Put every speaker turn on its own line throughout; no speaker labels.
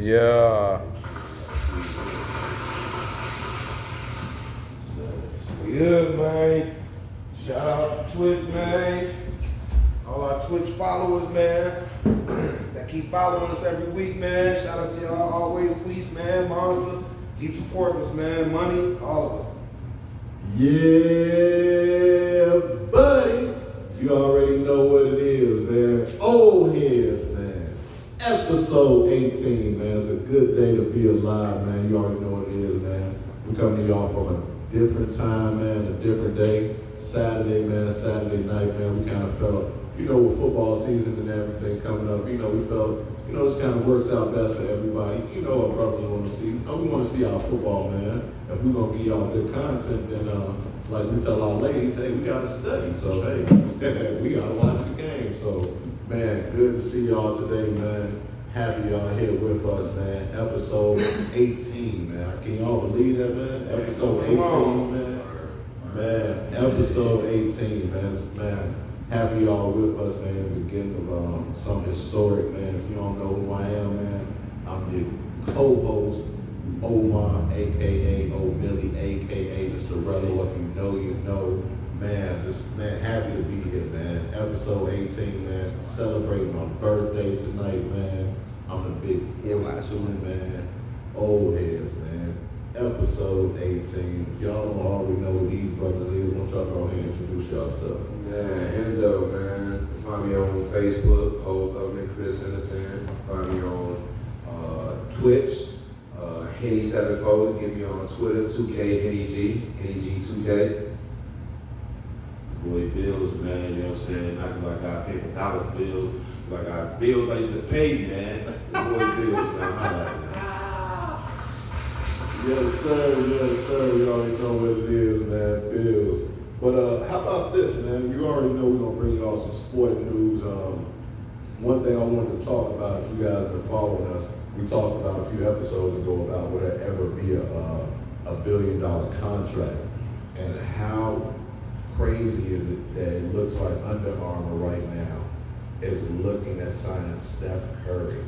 Yeah.
Good, man. Shout out to Twitch, man. All our Twitch followers, man. That keep following us every week, man. Shout out to y'all always, Fleece, man. Monster. Keep supporting us, man. Money, all of us.
Yeah, buddy. You already know what it is, man. Old heads, man. Episode 18, man. It's a good day to be alive, man. You already know what it is, man. We coming to y'all from a different time, man, a different day. Saturday, man, Saturday night, man. We kind of felt, with football season and everything coming up, we felt, this kind of works out best for everybody. What brothers want to see. We want to see our football, man. If we're going to give y'all good content, then like we tell our ladies, hey, we got to study. So, hey, we got to watch the game. So, man, good to see y'all today, man. Happy y'all here with us, man. Episode 18, man. Can y'all believe that, man? Episode 18, man. Man, episode 18, man. Happy y'all with us, man. Beginning of some historic, man. If you don't know who I am, man, I'm the co-host, Omar, a.k.a. O'Billy, a.k.a. Mr. Rello. If you know, you know. Man, happy to be here, man. Episode 18, man. Celebrating my birthday tonight, man. I'm a big 42, man. Old heads, man. Episode 18. If y'all don't already know who these brothers is, why don't y'all go ahead and introduce yourself?
Man, Endo, man. Find me on Facebook, Old Government Chris Innocent. Find me on Twitch, Henny7 Code. Get me on Twitter, 2K Henny G, Henny G 2K.
Boy bills, man, you know what I'm saying? Not like I paper dollar bills, like I bills I used to pay, man. Boy bills, man. I like that.
Yes, sir. You already know what it is, man. Bills. But how about this, man? You already know we're going to bring y'all some sport news. One thing I wanted to talk about, if you guys have been following us, we talked about a few episodes ago about would there ever be a $1 billion contract, and how crazy is it that it looks like Under Armour right now is looking at signing Steph Curry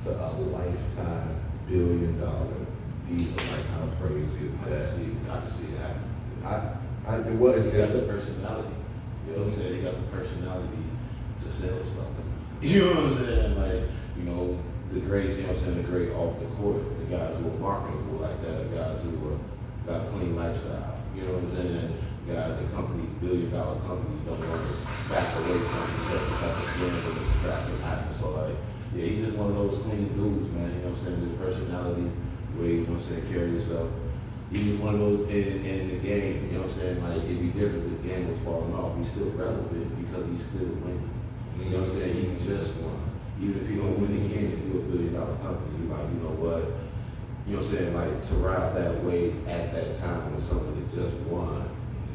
to a lifetime $1 billion deal. Like, how crazy is that?
I can see it happening.
What is
He got the
that?
personality. You know what I'm saying? He got the personality to sell stuff. You know what I'm saying? Like, the greats, you know what I'm saying, the great off the court, the guys who are marketable like that, the guys who got a clean lifestyle. You know what I'm saying? Guys, the companies, $1 billion companies don't want to back away from just the type of scandal that's attractive happen. So yeah, he's just one of those clean dudes, man. You know what I'm saying? His personality, the way, you know what I'm saying, carry yourself. He was one of those in the game, you know what I'm saying? Like, it'd be different if his game was falling off. He's still relevant because he's still winning. You know what I'm saying? He just won. Even if you don't win again, if you're a $1 billion company, you're like, you know what? You know what I'm saying? Like, to ride that wave at that time when something that just won,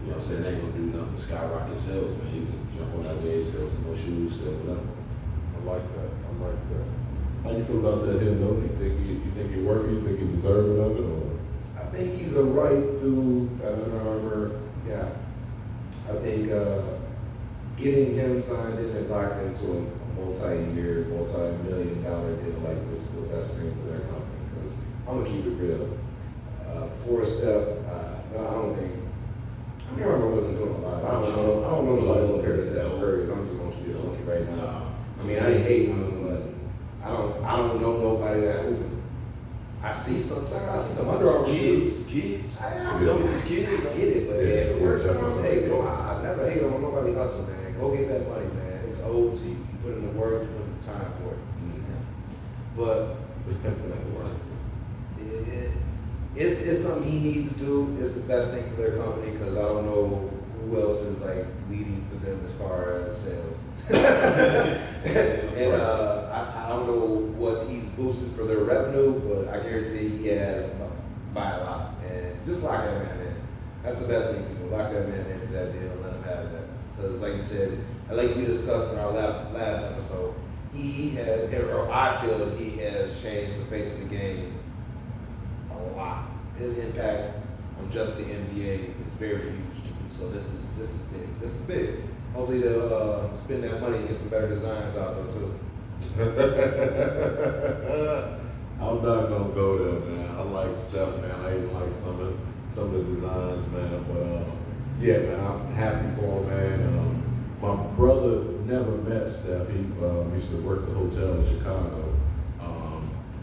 you know what I'm saying? They ain't gonna do nothing to skyrocket sales, man. You can jump on that wave, sell some more shoes, sell whatever.
I like that. How you feel about that here, though? You think you're worth it? You think you deserve it of it? Or?
I think he's a right dude, Under Armour. Yeah. I think getting him signed in and locked into a multi-year, multi-million dollar deal like this is the best thing for their company. Because I'm gonna keep it real. Before Steph, no, I don't think. Under Armour wasn't doing a lot. I don't know nobody who compared to Steph Curry. I'm just gonna keep it funky right now. I mean, I ain't hating on him, but I don't know nobody that open. I see some Under Armour shoes.
Kids.
I
Some of these kids.
get it, but yeah, it works for them. Hey, go. I never hate on nobody hustle, man. Go get that money, man. It's owed to you. You put in the work, you put in the time for it. But it's something he needs to do. It's the best thing for their company because I don't know who else is like leading for them as far as sales. And I don't know what he's boosting for their revenue, but I guarantee he has by a lot. And just lock that man in. That's the best thing you can do. Lock that man into that deal and let him have that. Because like you said, like we discussed in our last episode, he has, or I feel that he has changed the face of the game a lot. His impact on just the NBA is very huge to me. So this is big. This is big. Hopefully they'll spend that money and get some better designs out there too.
How I'm not gonna go there, man. I like Steph, man. I even like some of the designs, man. But yeah, man, I'm happy for him, man. My brother never met Steph. He used to work the hotel in Chicago,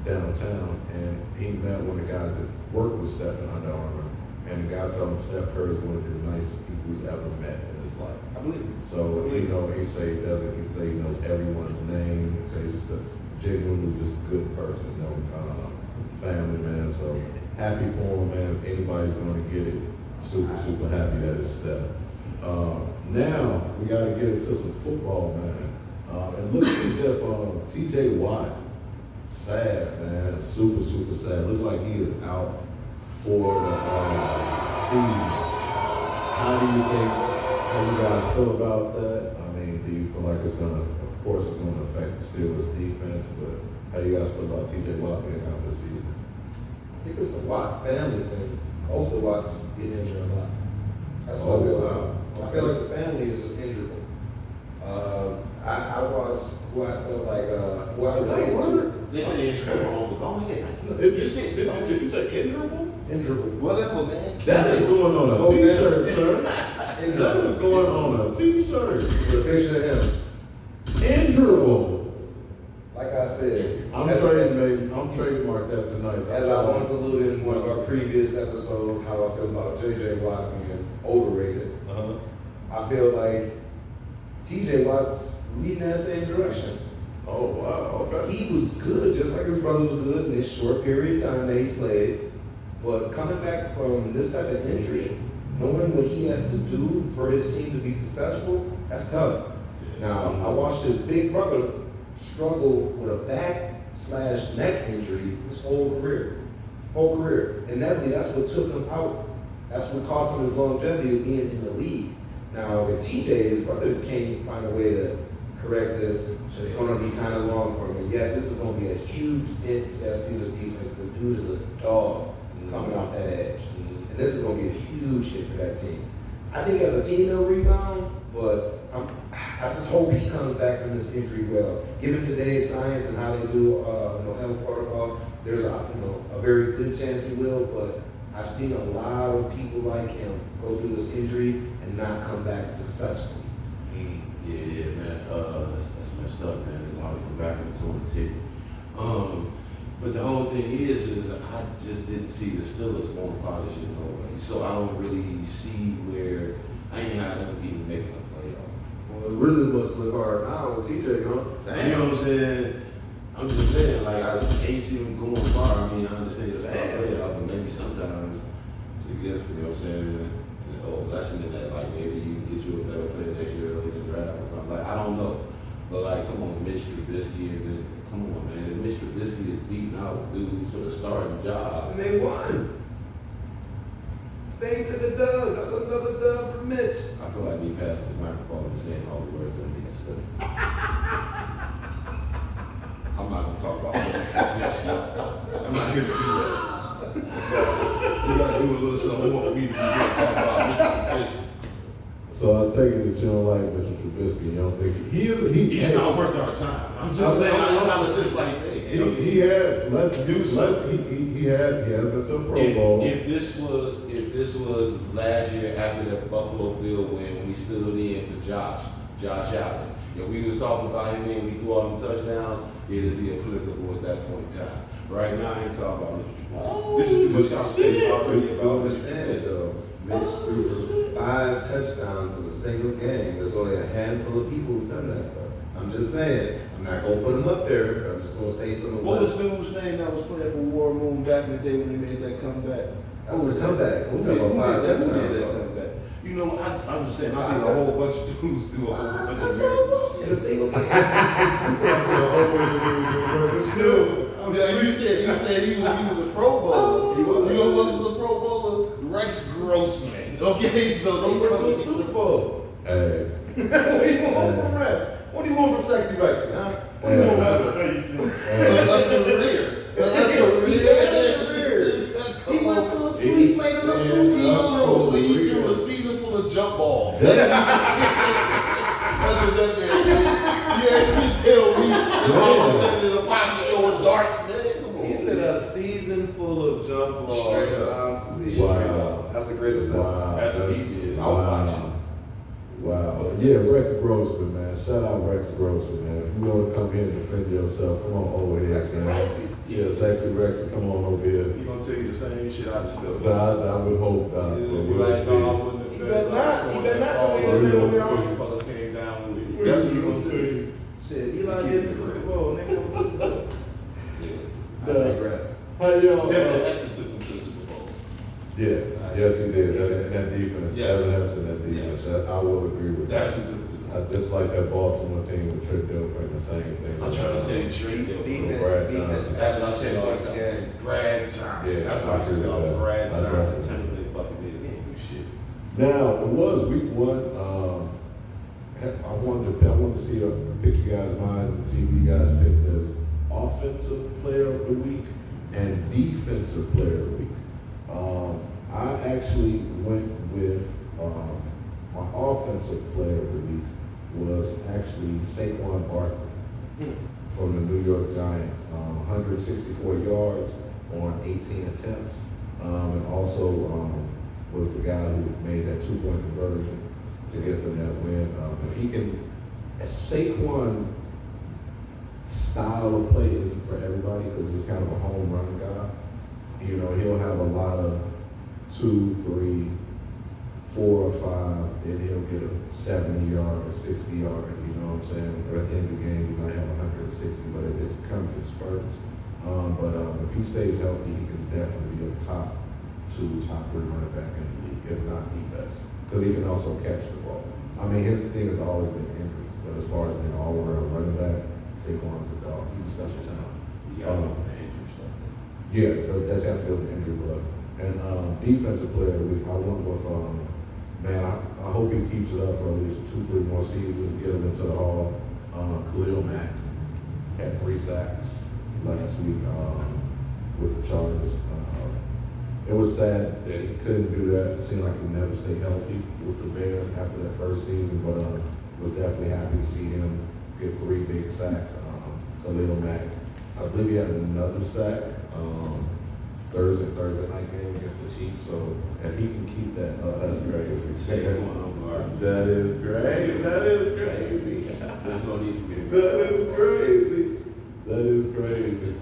downtown, and he met one of the guys that worked with Steph in Under Armour. And the guy told him Steph Curry is one of the nicest people he's ever met in his life.
I believe it.
So, you know, he say he doesn't, he say he knows everyone's name, he say he's just a genuinely just good person, you know, family man. So happy for him, man. If anybody's gonna get it, super happy that it's Steph. Now we gotta get into some football, man. And look as if TJ Watt, sad, man, super sad. Look like he is out for the season. How do you think? How you guys feel about that? I mean, do you feel like it's gonna, of course, it's gonna affect the Steelers defense, but how you guys feel about TJ Watt being out for the season?
I think it's a Watt family thing. Most of the Watts get injured a lot. That's what I feel like. I feel like the family is just injured. I was who I felt like who I related to.
They say injury wrong, but go ahead.
Did you say injury?
Injured.
Whatever, man.
That is going on a
Oh,
t-shirt,
man.
sir. That
Injured.
is going on a t-shirt.
With a picture of him.
Injurable.
Like I said,
I'm trademark that tonight.
as I once alluded in one of our previous episodes, how I feel about J.J. Watt being overrated.
Uh-huh.
I feel like T.J. Watt's leading that same direction.
Oh, wow, okay.
He was good, just like his brother was good in this short period of time that he's played. But coming back from this type of injury, knowing what he has to do for his team to be successful, that's tough. Now, I watched his big brother struggle with a back/neck injury his whole career. And that's what took him out. That's what cost him his longevity of being in the league. Now, with TJ, his brother can't find a way to correct this. It's going to be kind of long for him. And yes, this is going to be a huge dent to that Steelers defense. The dude is a dog coming off that edge. And this is going to be a huge hit for that team. I think as a team they'll rebound, but I just hope he comes back from this injury well. Given today's science and how they do health protocol, there's a very good chance he will, but I've seen a lot of people like him go through this injury and not come back successfully.
Yeah, man. That's messed up, man. There's a lot to come back and so it's hit. But the whole thing is I just didn't see the Steelers going far this year, no way. So I don't really see where I ain't had them even making a playoff.
Well, it really must look hard now with TJ, huh?
You know what I'm saying? I'm just saying, like, I ain't see them going far. I mean, I understand it's not a playoff, but maybe sometimes it's a gift, you know what I'm saying? Lesson in that, like, maybe you can get you a better player next year early in the draft or something. Like, I don't know. But, like, come on, Mitch Trubisky, and then, come on, man. If Mitch Trubisky is beating out dudes for the starting job.
And they won. They took a dub. That's another dub for Mitch.
I feel like me passing the microphone and saying all the words that I need to say. I'm not going to talk about this. I'm not here to do that. So, you got to do a little something more for me to be here to talk about Mr. Trubisky.
So I take it that you don't like Mr. Trubisky. You don't think
He's not worth our time. I'm just saying, I'm not with this like that.
he has. Let's do something. He has been to a Pro Bowl.
If this was last year after that Buffalo Bill win when he stood in for Josh Allen, if we was talking about him when we threw all them touchdowns, it'd be applicable at that point in time. Right now, I ain't talking about Mr. Trubisky. This is too much conversation already
You
about
understand, though. Mitch threw for 5 touchdowns in a single game. There's only a handful of people who've done that, though. I'm just saying. I'm not going to put him up there. I'm just going to say something.
What was dude's name that was playing for War Room back in the day when they made that comeback?
That was a comeback.
Who
We're talking about 5
did
touchdowns.
that comeback? You know, I'm just saying, I've seen a whole bunch of dudes do a whole bunch of miracles.
In a single game.
Yeah, you said he was a Pro Bowler.
He was.
You know what was a Pro Bowler? Rice Grossman. Okay, so
He
don't
went to a Super Bowl.
Hey,
What do you want from Rex? What do you want from Sexy Rex, huh? What do you want from
a career.
He went to a suite, played in a suite.
He threw a season full of jump balls. That's what that man did. Yeah, you tell me. The man was standing in the pocket throwing darts, man. Come on.
He said season full of jump balls.
Straight up.
Honestly.
Wow.
That's a great assessment.
Wow.
That's what he did. I was watching.
Wow. Yeah, Rex Grossman, man. Shout out Rex Grossman, man. If you want to come here and defend yourself, come on over here,
Sexy
man.
Rexy.
Yeah, Sexy Rex, come on over here.
He gonna tell you the same shit I just told you.
But I would hope not.
Yeah,
But
be
we'll
like,
see.
no, I wasn't the
He
best.
better not. He better not.
All
He better
those
not.
fellas came down with it. That's what you gonna say.
Shit, Eli did the Super Bowl. Nigga was Super Bowl. I digress.
How y'all?
Devin Hester took him to the Super Bowl.
Yes, yes, he did. That defense,
Yes.
Devin Hester, that defense. I will agree with
That's
that.
who took him to the Super
I
Bowl.
just like that Baltimore team with Trick Dillon, the same thing.
I'm trying to tell you straight there.
Defense,
Brad
defense.
Johnson.
That's what I said all
Once
the
again.
time. Brad Johnson.
Yeah,
That's what
I
I
agree
just
with
said.
that.
Brad
I
Johnson,
definitely-
Tampa Bay Buccaneers. He ain't do shit.
Now, it was week one. I wanted to see, pick you guys' mind and see who you guys picked as offensive player of the week and defensive player of the week. I actually went with my offensive player of the week was actually Saquon Barkley from the New York Giants. 164 yards on 18 attempts, and also was the guy who made that 2-point conversion to get them that win. If he can, Saquon style of play isn't for everybody because he's kind of a home run guy. You know, he'll have a lot of 2, 3, 4 or 5, then he'll get a 70-yard or 60-yard, you know what I'm saying? Or at the end of the game, he might have 160, but it comes in spurts. But if he stays healthy, he can definitely be a top 2, top 3 running back in the league, if not the best. Because he can also catch the ball. I mean, his thing has always been injuries, but as far as being all around running back, Saquon's a dog. He's a special talent.
You got him on the injury stuff.
Yeah, that's how to build the injury bug. And defensive player of the week, I went with, man, I hope he keeps it up for at least 2, 3 more seasons, get him into the Hall. Khalil Mack had 3 sacks last week with the Chargers. It was sad that he couldn't do that. It seemed like he never stayed healthy with the Bears after that first season, but was definitely happy to see him get 3 big sacks. Khalil Mack, I believe he had another sack Thursday night game against the Chiefs. So if he can keep that up, that's great. That is great. That is crazy.
There's no need for me to
That is crazy. That is crazy.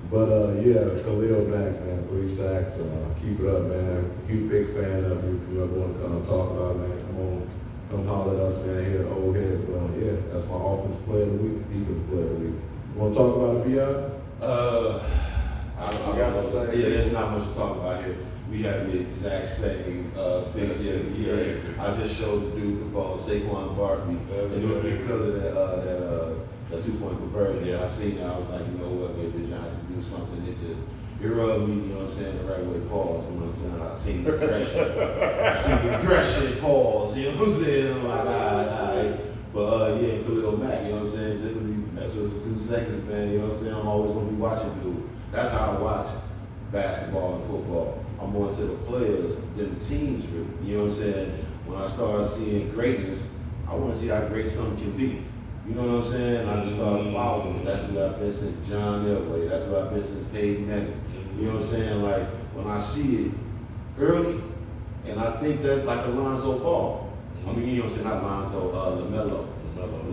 But yeah, Khalil Mack, man, 3 sacks. Keep it up, man. Huge big fan of you. If you ever want to come talk about it, man, come holler at us, man. Here at Old Heads. But yeah, that's my offensive player of the week, defensive player of the week. You want to talk about it, B.I.?
I gotta say, yeah, there's not much to talk about here. We have the exact same things here. Yeah, I just showed the dude the fall, Saquon Barkley, and it was because of that 2-point conversion. I seen that, I was like, you know what, maybe the Giants can do something. It rubbed me, you know what I'm saying, the right way. Pause. You know what I'm saying? I seen the aggression. I seen the aggression. Pause. You know what I'm saying? I'm like, all right. But yeah, Khalil Mack. You know what I'm saying? Just that's just for 2 seconds, man. You know what I'm saying? I'm always gonna be watching dude. That's how I watch basketball and football. I'm more into the players than the teams, really. You know what I'm saying? When I start seeing greatness, I want to see how great something can be. You know what I'm saying? I just started following it. That's what I've been since John Elway. That's what I've been since Peyton Manning. You know what I'm saying? Like, when I see it early, and I think that like Alonzo Ball. I mean, you know what I'm saying? Not Alonzo,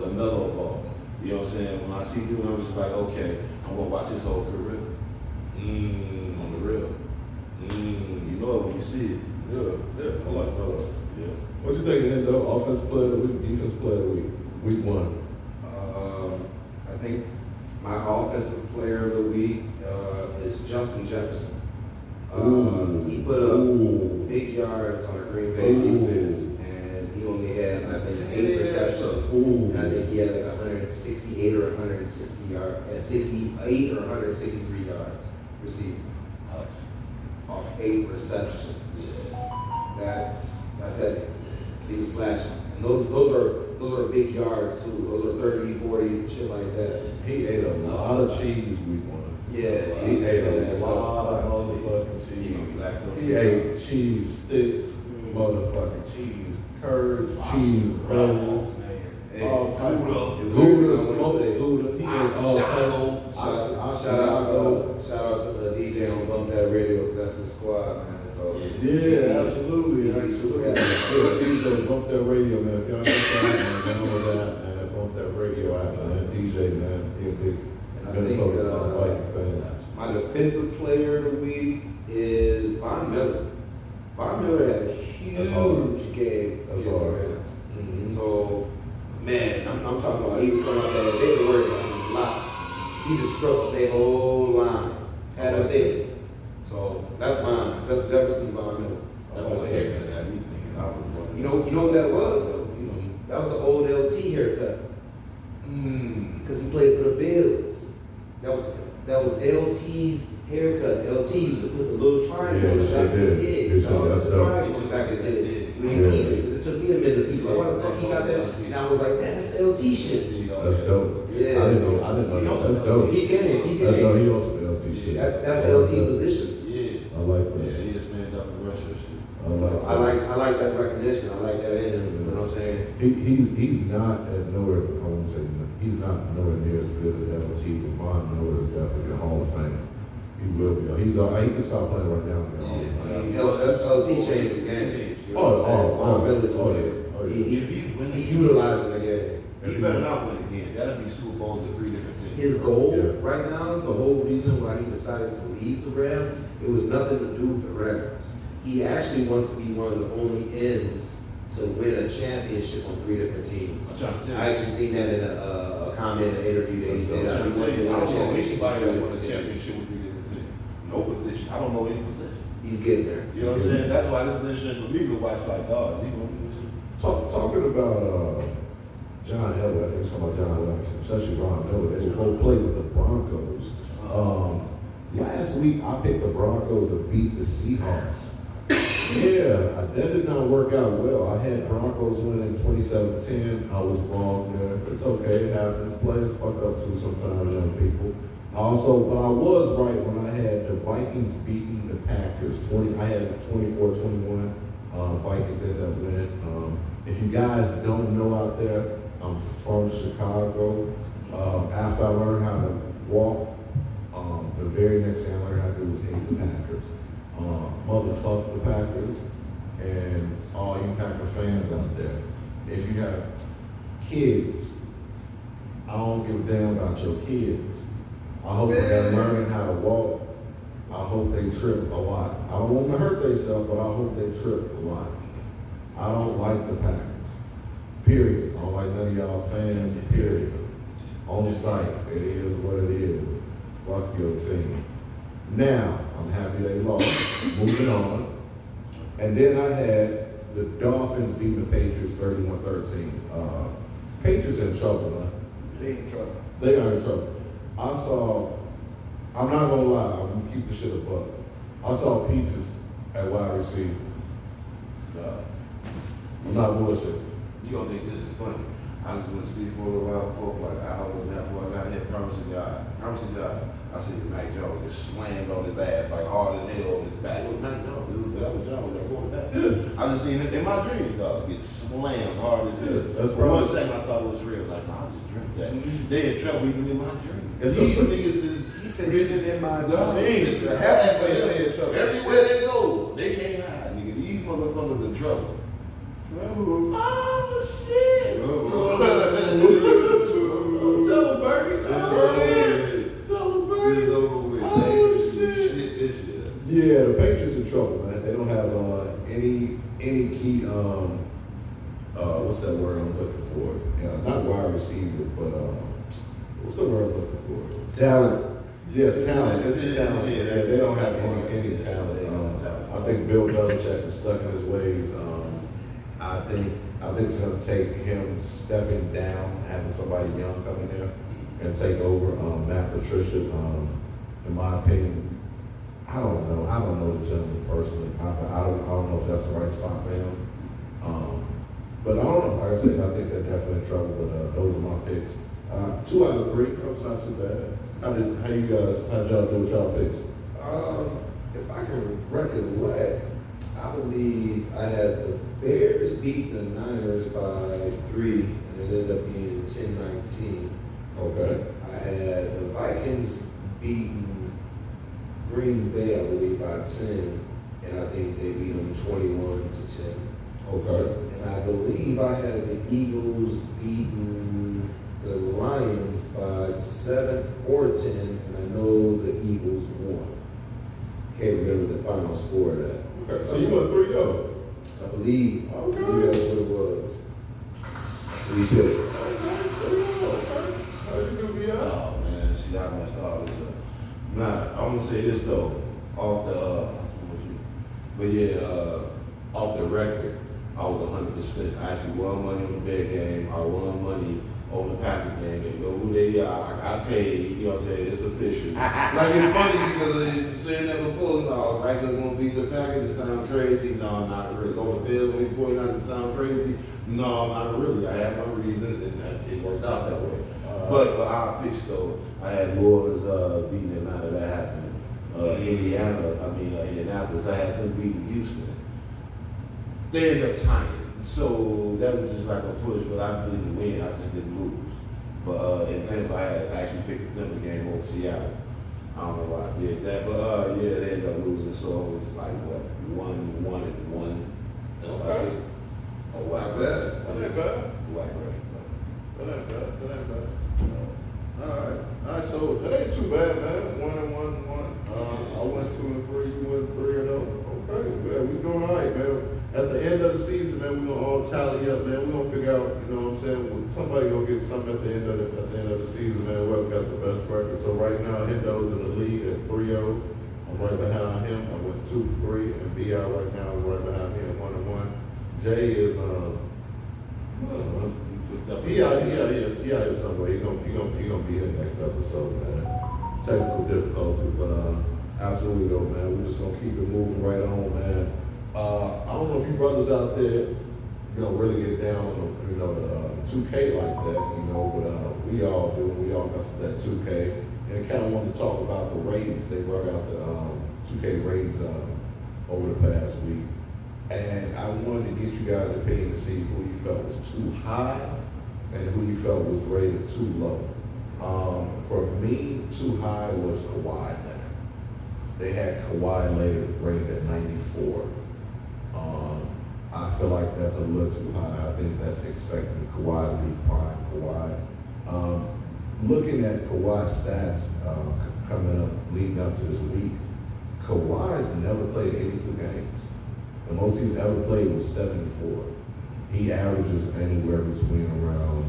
LaMelo Ball. You know what I'm saying? When I see dude, I'm just like, okay, I'm going to watch his whole career. On the real. You know it when you see it.
Yeah, I like that.
Yeah.
What you think, Endo? Offensive player of the week, defensive player of the week, week 1.
I think my offensive player of the week is Justin Jefferson. He put up big yards on a Green Bay defense, and he only had, I think, 8 receptions. And I think he had like 168 or 160 yards, 68 or 163 yards received off 8 receptions. That's it. He was slashing, and those are big yards too. Those are 30s, 40s, and shit like that.
He ate a lot of cheese week 1.
Yeah,
He ate a
yeah,
lot of motherfucking cheese. He ate cheese sticks, motherfucking cheese curds, cheese rolls, all types of Gouda, smoked Gouda. He ate all types.
Shout out to DJ squad, man. So
Yeah, absolutely.
Yeah.
Absolutely. Yeah, DJ, bump that radio, man. If y'all got that, man, download that, man. Bump that radio out, man. DJ, man. He a big
And I
Minnesota
think,
Viking fan.
my defensive player of the week is Von Miller. Von Miller had a
That's hard.
huge game
That's
against the
hard.
Rams.
Mhm.
So, man, I'm talking about he was coming out there. They were worried about him a lot. He disrupted their whole line. Had a day. So that's mine. Justin Jefferson, Von Miller.
That boy haircut had me thinking I was one.
You know what that was? You know, that was an old LT haircut. Because he played for the Bills. That was LT's haircut. LT used to put the little triangle
Yeah,
on the back of his
sure
head.
did.
You know,
That's
the
dope.
triangle on the back of his head. We
Yeah.
didn't need it because it took me a minute to be like, what the fuck he got that? And I was like, man, that's LT shit.
That's dope.
Yeah.
I didn't know that. That's dope.
He can.
That's dope. He also LT shit.
That's LT position.
Yeah.
I like
Yeah,
that.
he just stand up and rush your shit.
I like that recognition. I like that in him. You know what I'm saying?
He's not at nowhere. I won't say he's not nowhere near as good as LT, but Von Miller is definitely a Hall of Fame. He will be. He can stop playing right now.
LT changed the game. You know what I'm saying? Von Miller just- he utilized it again.
He better not win again. That'll be Super Bowl to 3 different teams.
His goal
Yeah.
right now, the whole reason why he decided to leave the Rams, it was nothing to do with the Rams. He actually wants to be one of the only ends to win a championship on 3 different teams.
I'm trying to tell you.
I actually seen that in a comment in an interview that he said
I'm
he
trying to
wants to
tell you,
win
I
a
don't know
championship.
anybody that won a
on 3 different teams.
championship with 3 different teams. No position. I don't know any position.
He's getting there.
You know what I'm saying? That's why this is interesting for me to watch like dogs. He gonna do this.
Talking about John Elway, I think it's talking about John Elway, especially Ron Miller. They will both play with the Broncos. Last week I picked the Broncos to beat the Seahawks. Yeah, that did not work out well. I had Broncos win in 27-10. I was wrong there. It's okay, it happens. Players fuck up too sometimes, young people. Also, but I was right when I had the Vikings beating the Packers. I had 24-21. Vikings ended up winning. If you guys don't know out there, I'm from Chicago. After I learned how to walk, the very next thing I learned how to do was hate the Packers. Motherfuck the Packers and all you Packer fans out there. If you have kids, I don't give a damn about your kids. I hope they're learning how to walk. I hope they trip a lot. I don't want them to hurt themselves, but I hope they trip a lot. I don't like the Packers. Period. I don't like none of y'all fans, period. On site, it is what it is. Fuck your team. Now, I'm happy they lost. Moving on. And then I had the Dolphins beating the Patriots 31-13. Patriots in trouble, man.
They in trouble.
They are in trouble. I'm not gonna lie, I'm gonna keep the shit a buck. I saw Peaches at wide receiver. I'm not bullshit.
You gonna think this is funny. I just went to sleep for a little while before, like an hour and a half before I got here. Promising God. I see Mac Jones just slammed on his ass like hard as hell on his back. It was Mac Jones, dude. That was Jones, that quarterback.
Yeah.
I just seen it in my dreams, dog. Get slammed hard as hell.
Yeah, that's
For one
right.
second, I thought it was real. Like, nah, I just dreamt that. They in trouble even in my dreams.
It's
These
a-
niggas is.
He said even in my
Dog,
dreams,
this is
half
half
they stay in trouble.
Everywhere they go, they can't hide, nigga. These motherfuckers in trouble. Trouble.
Oh, shit.
Trouble.
Tell him, Bernie. Tell him, Bernie.
It's over with.
Oh,
They
shit.
shit this year.
Yeah, the Patriots in trouble, man. They don't have any key what's that word I'm looking for? Not wide receiver, but what's the word I'm looking for?
Talent.
Yeah, talent. It's
Yeah,
talent.
yeah,
Yeah, they don't have any
yeah,
talent.
they don't have talent.
I think Bill Belichick is stuck in his ways. I think it's gonna take him stepping down, having somebody young come in there and take over. Matt Patricia, in my opinion, I don't know the gentleman personally. I don't know if that's the right spot for him. But I don't know. Like I said, I think they're definitely in trouble. But those are my picks. 2 out of 3. That's not too bad. How did y'all do with y'all picks?
If I can recollect, I believe I had the Bears beat the Niners by 3, and it ended up being 10-19.
Okay.
I had the Vikings beating Green Green Bay, I believe, by 10, and I think they beat them 21-10.
Okay.
And I believe I had the Eagles beating the Lions by 7 or 10, and I know the Eagles won. Can't remember the final score of that.
Okay. So you went 3-0.
I believe
Okay.
that's what it was. We did.
Okay. 3-0. How you gonna be out?
Oh man, see I messed all this up. Nah, I'm gonna say this though, off the, but yeah, off the record, I was 100%. I actually won money on the bet game. I won money on the Packer game. They know who they are. I got paid. You know what I'm saying? It's official. Like it's funny because you saying that before. No, right? Because gonna beat the Packers. It sound crazy. No, not really. Oh, the Bills only 49. It sound crazy. No, not really. I had my reasons, and it worked out that way. But for our picks though, I had New Orleans beating Atlanta. That happened. Indianapolis. I had them beating Houston. They ended up tying. So that was just like a push, but I didn't win. I just didn't lose. But in Denver, I had actually picked the Denver game over Seattle. I don't know why I did that, but yeah, they ended up losing. So it was like what, 1-1. That's
Okay.
like it.
That's not bad.
That ain't bad.
Like right.
That ain't bad. That ain't bad. Alright, so that ain't too bad, man. 1-1. I went 2-3, you went 3-0. Okay, man, we doing alright, man. At the end of the season, man, we're gonna all tally up, man. We're gonna figure out, you know what I'm saying? Somebody gonna get something at the end of the season, man. Whoever got the best record. So right now, Hendo's in the lead at 3-0. I'm right behind him. I went 2-3, and BI right now is right behind me at 1-1. Jay is he is somewhere. He gonna be here next episode, man. Technical difficulty, but absolutely though, man. We're just gonna keep it moving right on, man. I don't know if you brothers out there, you know, really get down on the, you know, the 2K like that, you know, but we all do. We all mess with that 2K, and kind of wanted to talk about the ratings. They brought out the 2K ratings over the past week, and I wanted to get you guys' opinion to see who you felt was too high and who you felt was rated too low. For me, too high was Kawhi Leonard. They had Kawhi Leonard rated at 94. I feel like that's a little too high. I think that's expecting Kawhi to be prime Kawhi. Looking at Kawhi's stats coming up, leading up to this week, Kawhi's never played 82 games. The most he's ever played was 74. He averages anywhere between around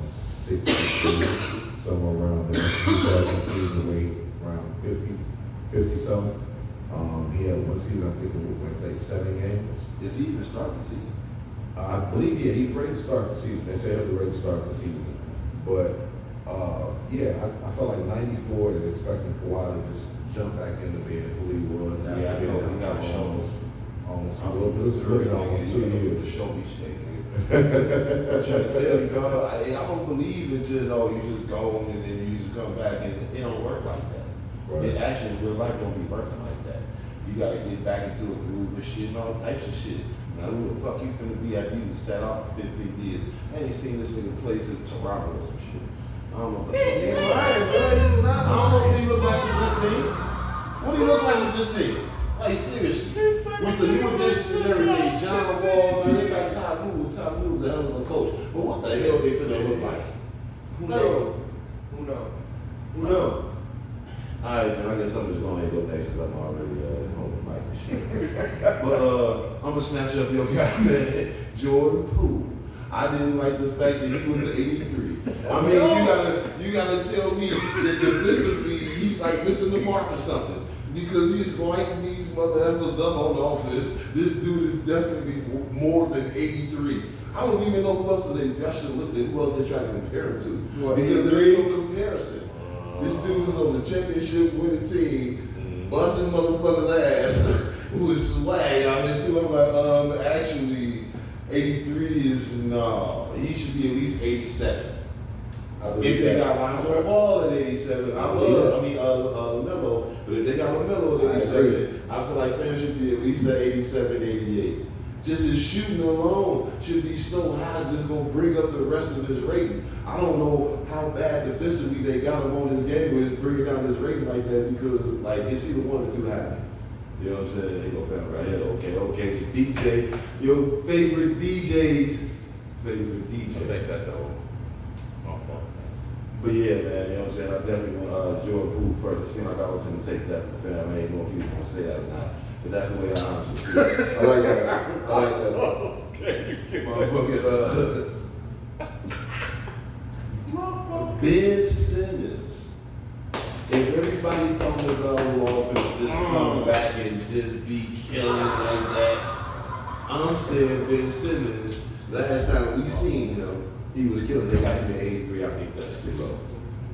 62, somewhere around there. He does season weight around 50 something. He had one season, I think it was like 7 games.
Is he even starting the season?
I believe, yeah, he's ready to start the season. They say he's ready to start the season. But, yeah, I felt like 94 is expecting Kawhi to just jump back into being who he was.
Yeah, I know. We got to show us.
Almost.
I'm
Almost 2 years.
the show me state, nigga. I'm trying to tell you, dog. I don't believe in just you just go and then you just come back, and it don't work like that.
Right.
It actually in real life don't be working like that. You gotta get back into a groove of shit and all types of shit. Now who the fuck you finna be after you sat off for 15 years? I ain't seen this nigga play since Toronto or some shit. I don't know what the fuck.
He's lying, bro. He's not
I don't know what he look like with this team. What do he look like with this team? Like seriously, with the new additions and everything, John Wall, man, they got Ty Lue. Ty Lue's a hell of a coach. But what the hell they finna look like?
Who knows? Who knows? Who knows?
Alright, man, I guess I'm just going to go next because I'm already on the mic and shit. But I'm gonna snatch up your guy, man, Jordan Poole. I didn't like the fact that he was an 83. I mean, you gotta tell me that defensively he's like missing the mark or something. Because he's lighting these mother effers up on offense. This dude is definitely more than 83. I don't even know who else I should have looked at who else they tried to compare him to.
What,
because there ain't no comparison. This dude was on the championship winning team, busting motherfuckers' ass with swag out here too. I'm like, actually, 83 is no. He should be at least 87. If they got Lonzo Ball at 87, LaMelo, but if they got LaMelo at 87, I feel like fans should be at least at 87, 88. Just his shooting alone should be so high that it's going to bring up the rest of his rating. I don't know how bad defensively they got him on this game where it's bringing down his rating like that because, like, it's either one or two happening. You know what I'm saying? They go family right here. Okay. DJ, your favorite DJ's favorite DJ.
I think that though.
But yeah, man, you know what I'm saying? I definitely want Jordan Poole first. It seemed like I was going to take that for fam. I ain't know if people going to say that or not. But that's the way I honestly see it.
I like that.
Okay. Motherfucking, Ben Simmons. If everybody talking about offense just come back and just be killing like that, I'm saying Ben Simmons, last time we seen him, he was killing. They got him at 83. I think that's too low.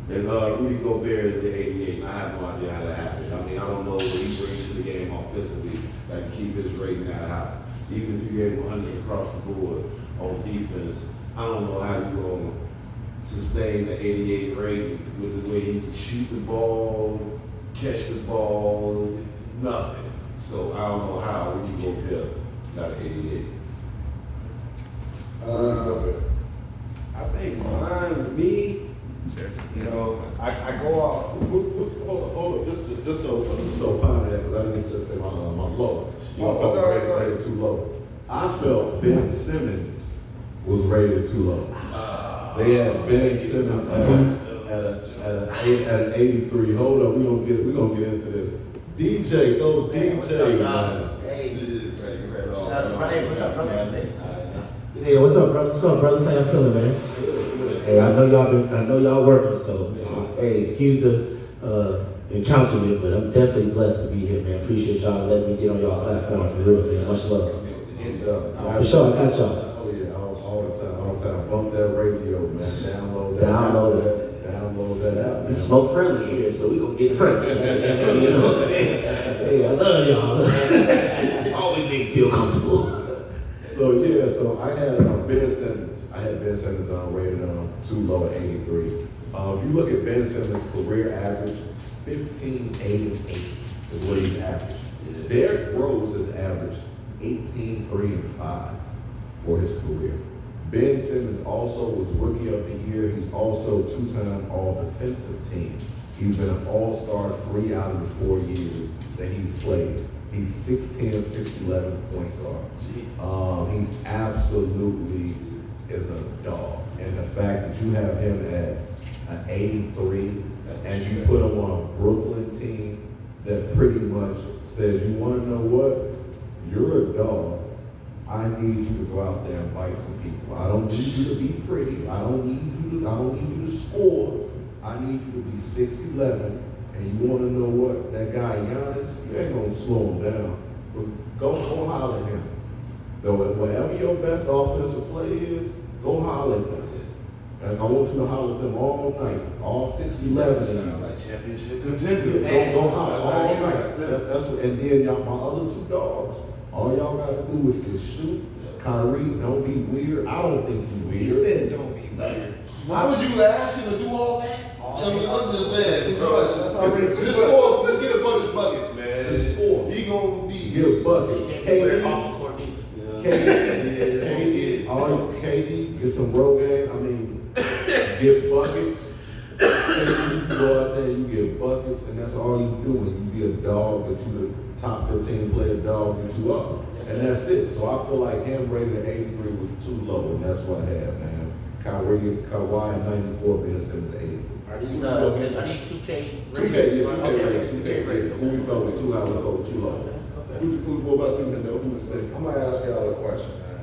And Rudy Gobert is at 88. And I have no idea how that happened. I mean, I don't know what he brings to the game offensively that can keep his rating that high. Even if you gave him 100 across the board on defense, I don't know how you're going to sustain the 88 rating with the way he can shoot the ball, catch the ball, nothing. So I don't know how Rudy Gobert got an 88.
I think mine, me, you know, I go off.
Hold on, just so upon that, because I didn't just say my low. I
Oh,
felt
okay.
rated too low. I felt Ben Simmons was rated too low. They had Ben Simmons at an 83. Hold on, we gonna get into this. DJ, go
Hey,
DJ,
what's up, y'all?
man.
Hey,
Shout
out to Brian. What's up, brother?
Hey, what's up, brother? What's up, brother? How y'all feeling, man? Hey, I know y'all working, so hey, excuse the encountering, but I'm definitely blessed to be here, man. Appreciate y'all letting me get on y'all platform for real, man. Much love. For sure, I got y'all.
Oh yeah, all the time. Bump that radio, man. Download that app, man.
It's smoke friendly here, so we gonna get friendly. You know what I'm saying? Hey, I love y'all. Always make me feel comfortable.
So I had Ben Simmons. I had Ben Simmons rated too low at 83. If you look at Ben Simmons' career average, 15, 8, and 8 is what he's averaged. Derrick Rose has averaged 18, 3, and 5 for his career. Ben Simmons also was Rookie of the Year. He's also two-time All-Defensive Team. He's been an All-Star 3 out of the 4 years that he's played. He's 6'10", 6'11" point guard. He absolutely is a dog. And the fact that you have him at an 83 and you put him on a Brooklyn team that pretty much says, you want to know what? You're a dog. I need you to go out there and bite some people. I don't need you to be pretty. I don't need you to score. I need you to be 6'11". And you want to know what? That guy Giannis, you ain't gonna slow him down. But go holler at him. Though whatever your best offensive play is, go holler at them. And I want you to holler at them all night, all 6'11".
Sound like championship contender.
Go holler all night. That's what, and then y'all, my other two dogs, all y'all gotta do is just shoot. Kyrie, don't be weird. I don't think you weird.
He said don't be weird.
Why would you ask him to do all that? I mean, I'm just saying, bro.
That's already too
Just
much.
score. Let's get a bunch of buckets, man.
Just score.
He gonna be
Get a bucket.
You can't wear it
KD,
off the court either.
KD, get some Rogaine. I mean, get buckets. KD, you go out there, you get buckets, and that's all you doing. You be a dog, but you the top 15 player dog, get you up. And that's it. So I feel like him rated at 83 was too low, and that's what I had, man. Kawhi at 94, Ben Simmons at 80.
Are these 2K
2K,
ratings?
yeah, 2K ratings.
2K ratings.
Who we felt was too high, we felt was too low. What about you, Mendo? Who was thinking?
I'm gonna ask y'all a question, man.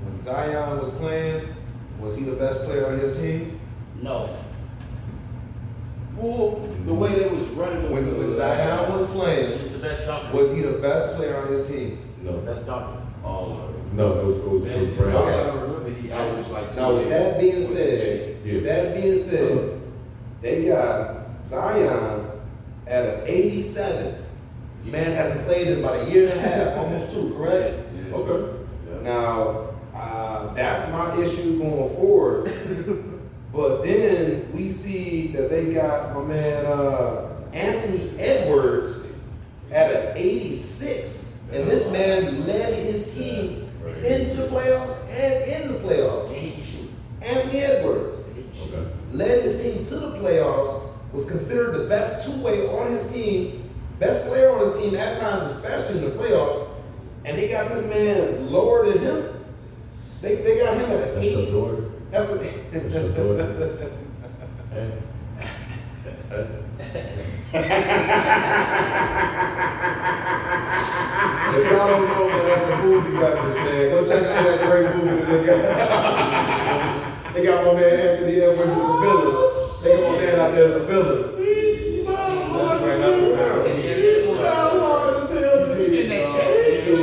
When Zion was playing, was he the best player on his team?
No.
Well, the way they was running
When Zion was playing,
He's the best dunker.
was he the best player on his team?
He's the best dunker.
all of them.
No, it was
Man,
Brown.
y'all gotta remember he averaged like
Now, with that being said, they got Zion at an 87. This man hasn't played in about a year and a half, almost 2, correct?
Yeah.
Okay.
Yeah.
Now, that's my issue going forward. But then we see that they got my man Anthony Edwards at an 86. And this man led his team into the playoffs and in the playoffs.
And he can shoot.
Anthony Edwards
And he can shoot.
Okay.
led his team to the playoffs, was considered the best two-way on his team, best player on his team at times, especially in the playoffs, and they got this man lower than him. They got him at an
That's
8.
your daughter?
That's a
That's your daughter? Hey.
If y'all don't know, man, that's a movie reference, man. Go check out that great movie that they got. They got my man Anthony Edwards as a villain. They got my man out there as a villain. That's right out there.
In that check.
It's a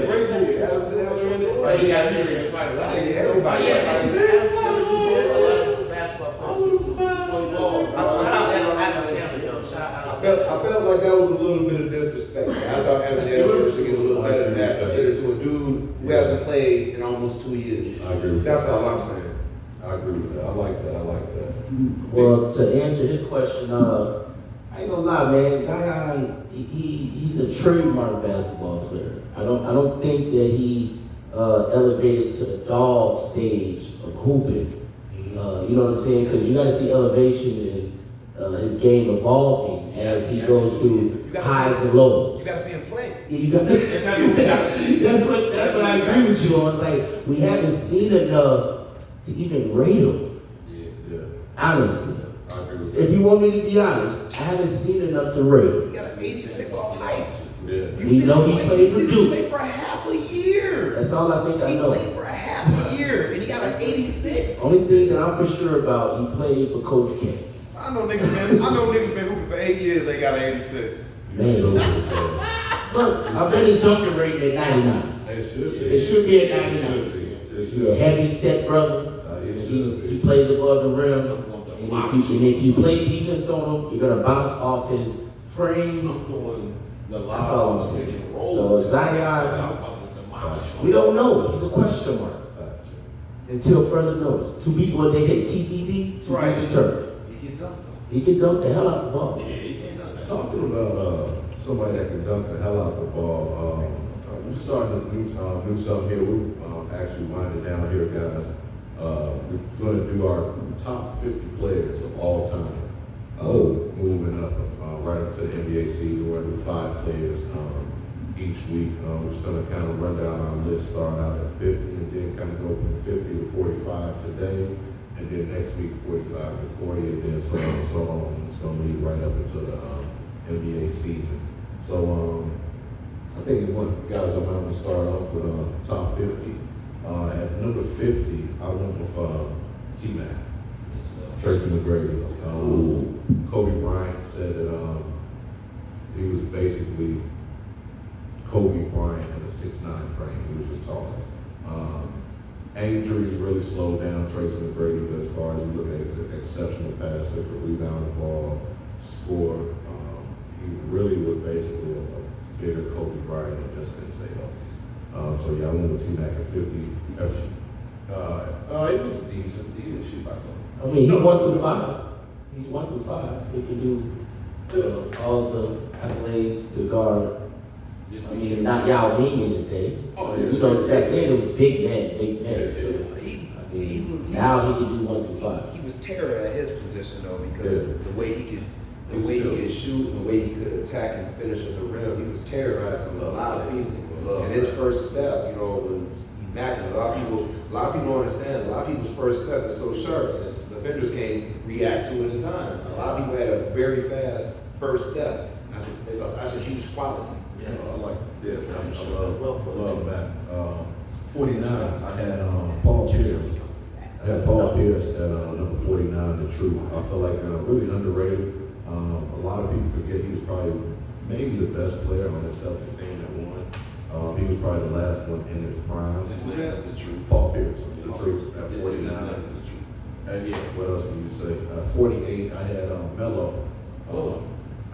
great movie. Adam Sandler in it.
Right, he got me ready to fight a lot.
Everybody.
Adam Sandler, you did a lot of basketball players. Shout out Adam Sandler, though. Shout out Adam Sandler.
I felt like that was a little bit of disrespect. I thought Anthony Edwards should get a little better than that, considered to a dude who hasn't played in almost 2 years.
I agree with
That's
that.
all I'm saying.
I agree with that. I like that. I like that.
Well, to answer this question, I ain't gonna lie, man. Zion, he's a trademark basketball player. I don't think that he elevated to the dog stage of hooping. You know what I'm saying? Because you got to see elevation in his game evolving as he goes through highs and lows.
You gotta see him play.
Yeah, you got that's what I agree with you on. It's like we haven't seen enough to even rate him.
Yeah.
Honestly.
I agree with
If you want me to be honest, I haven't seen enough to rate.
He got an 86 off height.
Yeah.
We know he played for
He
Duke.
played for a half a year.
That's all I think I
He
know.
played for a half a year, and he got an 86.
Only thing that I'm for sure about, he played for Coach K.
I know niggas been hooping for 8 years. They got an 86.
Man. But I bet his dunking rate at 99.
It should be.
It should be at 99.
It should
He's
be.
a heavy set brother. He plays above the rim. And if you play defense on him, you're gonna bounce off his frame.
I'm doing the
That's all I'm saying. So Zion, we
we
don't know. He's a question mark until further notice. Two people, what they say, TBD, to
Right.
be determined.
He get dunked
He can dunk the hell out the ball.
on. Yeah, he can't dunk that.
Talking about somebody that can dunk the hell out the ball, we're starting to do something here. We're actually winding down here, guys. We're going to do our top 50 players of all time. Moving up right up to the NBA season. We're going to do 5 players each week. We're just going to kind of run down our list, starting out at 50, and then kind of go from 50 to 45 today. And then next week, 45 to 40, and then so on and so on. It's going to lead right up into the NBA season. So I think guys, I'm going to start off with top 50. At number 50, I went with T-Mac, Tracy McGrady. Kobe Bryant said that he was basically Kobe Bryant in a 6'9" frame. He was just taller. Injuries really slowed down Tracy McGrady, but as far as you look at his exceptional passer, could rebound the ball, score, he really was basically a bigger Kobe Bryant and just couldn't stay up. So yeah, I went with T-Mac at 50. It was decent. He didn't shoot like that.
I mean, he 1 through 5. He's 1 through 5. He can do all the accolades, the guard. I mean, not Yao Ming in his day.
Oh, yeah.
You know, back then it was big man. So now he can do 1 through 5.
He was terror at his position though, because the way he could shoot, and the way he could attack and finish at the rim, he was terrorizing a lot of people. And his first step, was immaculate. A lot of people don't understand. A lot of people's first step is so sharp that defenders can't react to it in time. A lot of people had a very fast first step. That's a huge quality.
I like that.
Well put.
Love that. 49, I had Paul Pierce. I had Paul Pierce at number 49, the truth. I feel like really underrated. A lot of people forget he was probably maybe the best player on the Celtics team that won. He was probably the last one in his prime.
Who's that? The truth.
Paul Pierce, the truth, at
Yeah,
49.
the truth.
And yeah, what else can you say? 48, I had Melo.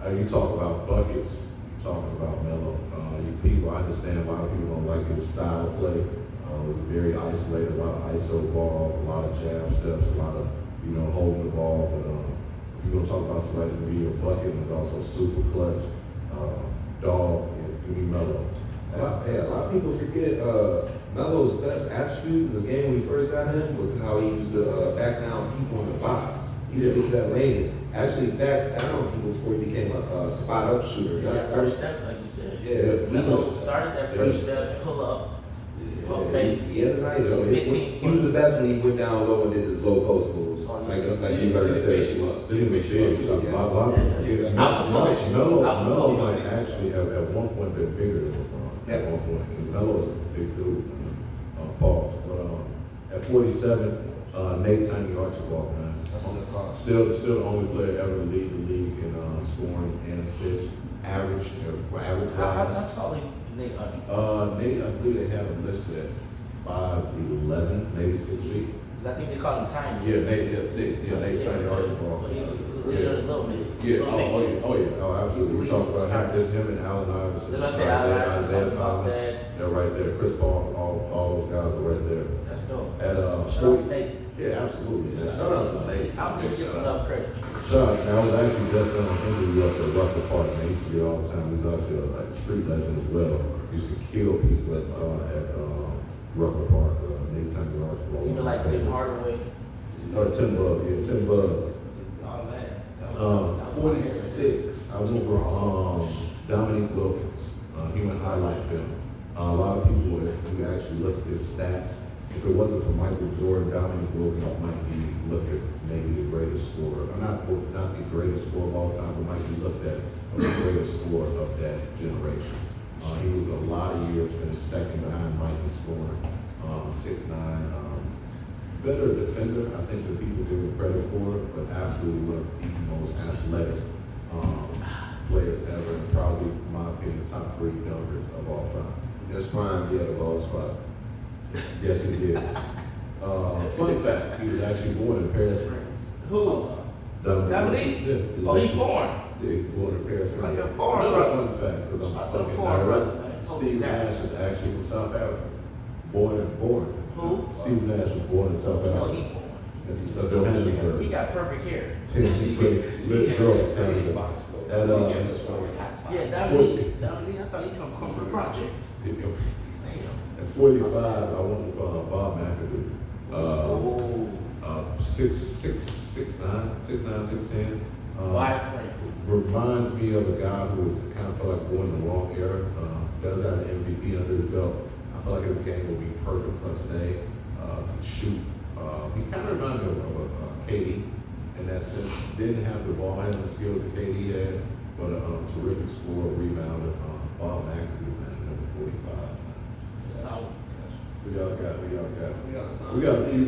You talk about buckets, you talking about Melo. I understand a lot of people don't like his style of play. It was very isolated, a lot of ISO ball, a lot of jab steps, a lot of, holding the ball. But if you're going to talk about somebody who can be a bucket, and is also super clutch, dog, and give me Melo.
A lot of people forget Melo's best attribute in this game when he first got in was how he used to back down people in the box. He used to use that lane Actually, back down before he became a spot up shooter.
That first step, like you said.
Yeah, he
Melo
was,
started that first step, pull up, pull
yeah,
fake.
he had a nice. I mean,
15
he was the best when he went down low and did his low post moves. Like you guys said, he was.
Didn't make sure he was Melo might actually have at one point been bigger than LeBron. At one point, and Melo's a big dude. Pause. But at 47, Nate Tiny Archibald, man.
That's on the clock.
Still the only player ever to lead the league in scoring and assists, average
How
wise.
tall is Nate Archibald?
Nate, I believe they have him listed at 5'11", maybe 6 feet.
'Cause I think they call him Tiny.
Yeah, Nate Tiny Archibald.
So he's really a little bit.
Yeah,
little bit.
absolutely. We talked about how just him and Allen Iverson.
That's what I said, Allen Iverson
Isaiah
talked about
Thomas.
that.
They're right there. Chris Paul, all those guys are right there.
Let's go.
At
Shout out to Nate.
yeah, absolutely. Shout out to Nate.
Out there get some love credit.
Shout out. I was actually just on an interview up at Rucker Park, and I used to be all the time. He's actually like a street legend as well. He used to kill people at Rucker Park. Nate Tiny Archibald.
Even like Tim Hardaway.
Tim Bug, yeah, Tim Bug.
All that.
46, I went for Dominique Wilkins, human highlight film. A lot of people, if you actually look at his stats, if it wasn't for Michael Jordan, Dominique Wilkins might be looked at maybe the greatest scorer. Not the greatest scorer of all time, but might be looked at as the greatest scorer of that generation. He was a lot of years finished second behind Mike in scoring, 6'9", better defender, I think, than people give him credit for, but absolutely one of the most athletic players ever, and probably, in my opinion, top 3 dunkers of all time.
That's fine. He had a ball spot.
Yes, he did. Fun fact, he was actually born in Paris, France.
Who? Dominique?
Yeah.
Oh, he foreign.
Yeah, he was born in Paris, France.
Like a foreign
Another
brother.
fun fact, because I'm
Shout out to the
fucking
foreign
nerd.
brothers, man.
Steve Nash is actually from South Africa. Born.
Who?
Steve Nash was born in South
No,
Africa.
he foreign.
It's
He
Johannesburg.
got perfect hair.
Let's go. At,
Yeah, Dominique, I thought he come from the project. Damn.
At 45, I went with Bob McAdoo.
Oh.
6'9", 6'10".
Wide frame.
Reminds me of a guy who was kind of felt like born in the wrong era. Does have an MVP under his belt. I feel like his game will be perfect plus today. Could shoot. He kind of reminds me of KD in that sense. Didn't have the ball handling skills that KD had, but a terrific scorer, rebounder. Bob McAdoo, man, number 45.
Solid.
We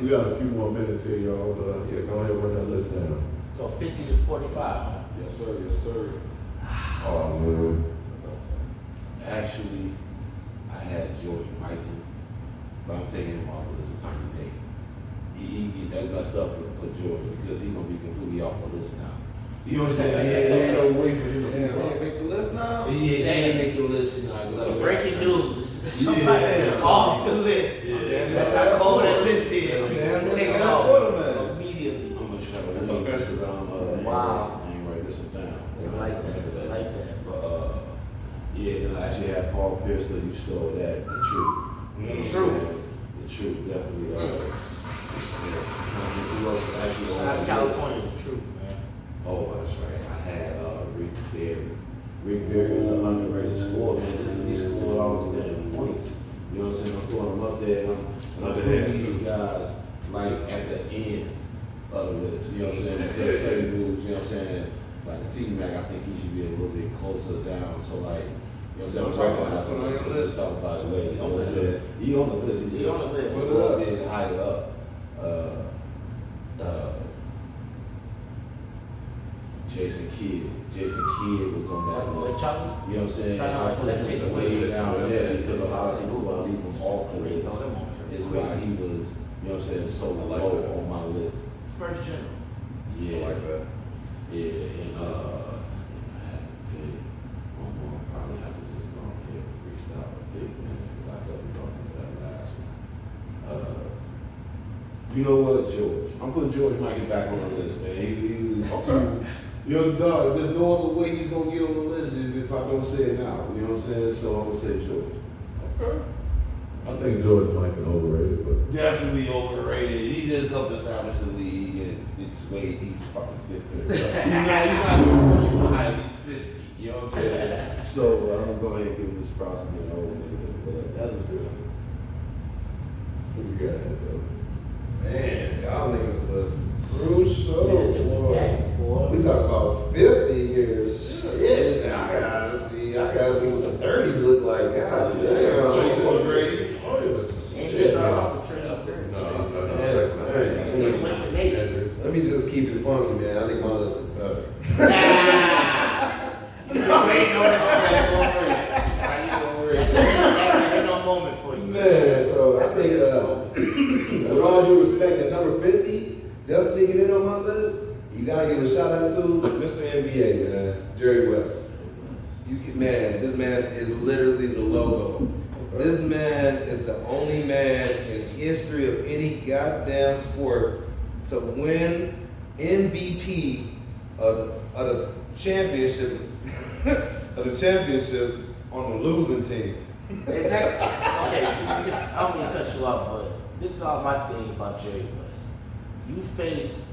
got a few more minutes here, y'all. But yeah, go ahead and run that list down.
So 50 to 45.
Yes, sir.
Oh man.
Actually, I had George Michael, but I'm taking him off the list with Tiny Nate. He that messed up for George because he's gonna be completely off the list now. You know what I'm saying? Ain't no way for him to
Make the list now?
He ain't make the list now.
So breaking news. Somebody off the list. That's how cold that list is.
Yeah.
Take it
Yeah.
off immediately.
I'm gonna try to remember this because
Wow.
I ain't write this one down.
I like that.
But yeah, then I actually had Paul Pierce, so you stole that. The truth.
True.
The truth, definitely. Who else was actually on
Out
that
of
list?
California, the truth, man.
Oh, that's right. I had Rick Barry. Rick Barry was an underrated scorer, man. Just 'cause he scored all the damn points. You know what I'm saying? I'm throwing him up there. And I'm putting these guys like at the end of the list. You know what I'm saying? There's certain moves, you know what I'm saying? Like T-Mac, I think he should be a little bit closer down. So like, you know what I'm saying? I'm talking about
Put on your list.
Talk about it later. You know what I'm saying? He on the list.
He on the list.
Put it up and higher up. Jason Kidd. Jason Kidd was on that
Like
list.
Charlie?
You know what I'm saying?
I
I put
that's
him
Jason
way
Kidd.
down there because a lot of
Who
people
else?
leave him off the
Really
list.
throw him on there.
Is why he was, you know what I'm saying, so
I like
low
that.
on my list.
First general.
Yeah.
I like that.
Yeah, and if I had to pick one more, I'd probably have to just go ahead and freestyle a pick, man. Because I thought we were talking about that last one. You know what, George? I'm putting George Michael back on the list, man. He was too. You know, dog, there's no other way he's gonna get on the list if I don't say it now. You know what I'm saying? So I'm gonna say George.
Okay.
I think George Michael overrated, but
Definitely overrated. He just helped establish the league, and it's way he's fucking 50. He's not 45, he's 50. You know what I'm saying? So I'm gonna go ahead and give him his props and get old nigga. That was it.
Who you got, bro?
Man, y'all niggas was crucial.
Yeah,
We talk about 50 years. Shit, man, I gotta see what the 30s look like. God damn.
Tracy McGrady.
And you start off with Tracy up there.
Let me just keep it funky, man. I think my list is better.
That's a moment for you.
Man, so I think, with all due respect, at number 50, just sneaking in on my list, you gotta give a shout out to Mr. NBA, man, Jerry West. Man, this man is literally the logo. This man is the only man in history of any goddamn sport to win MVP of the championship of the championships on the losing team.
Exactly. Okay, I don't mean to cut you off, but this is all my thing about Jerry West. You face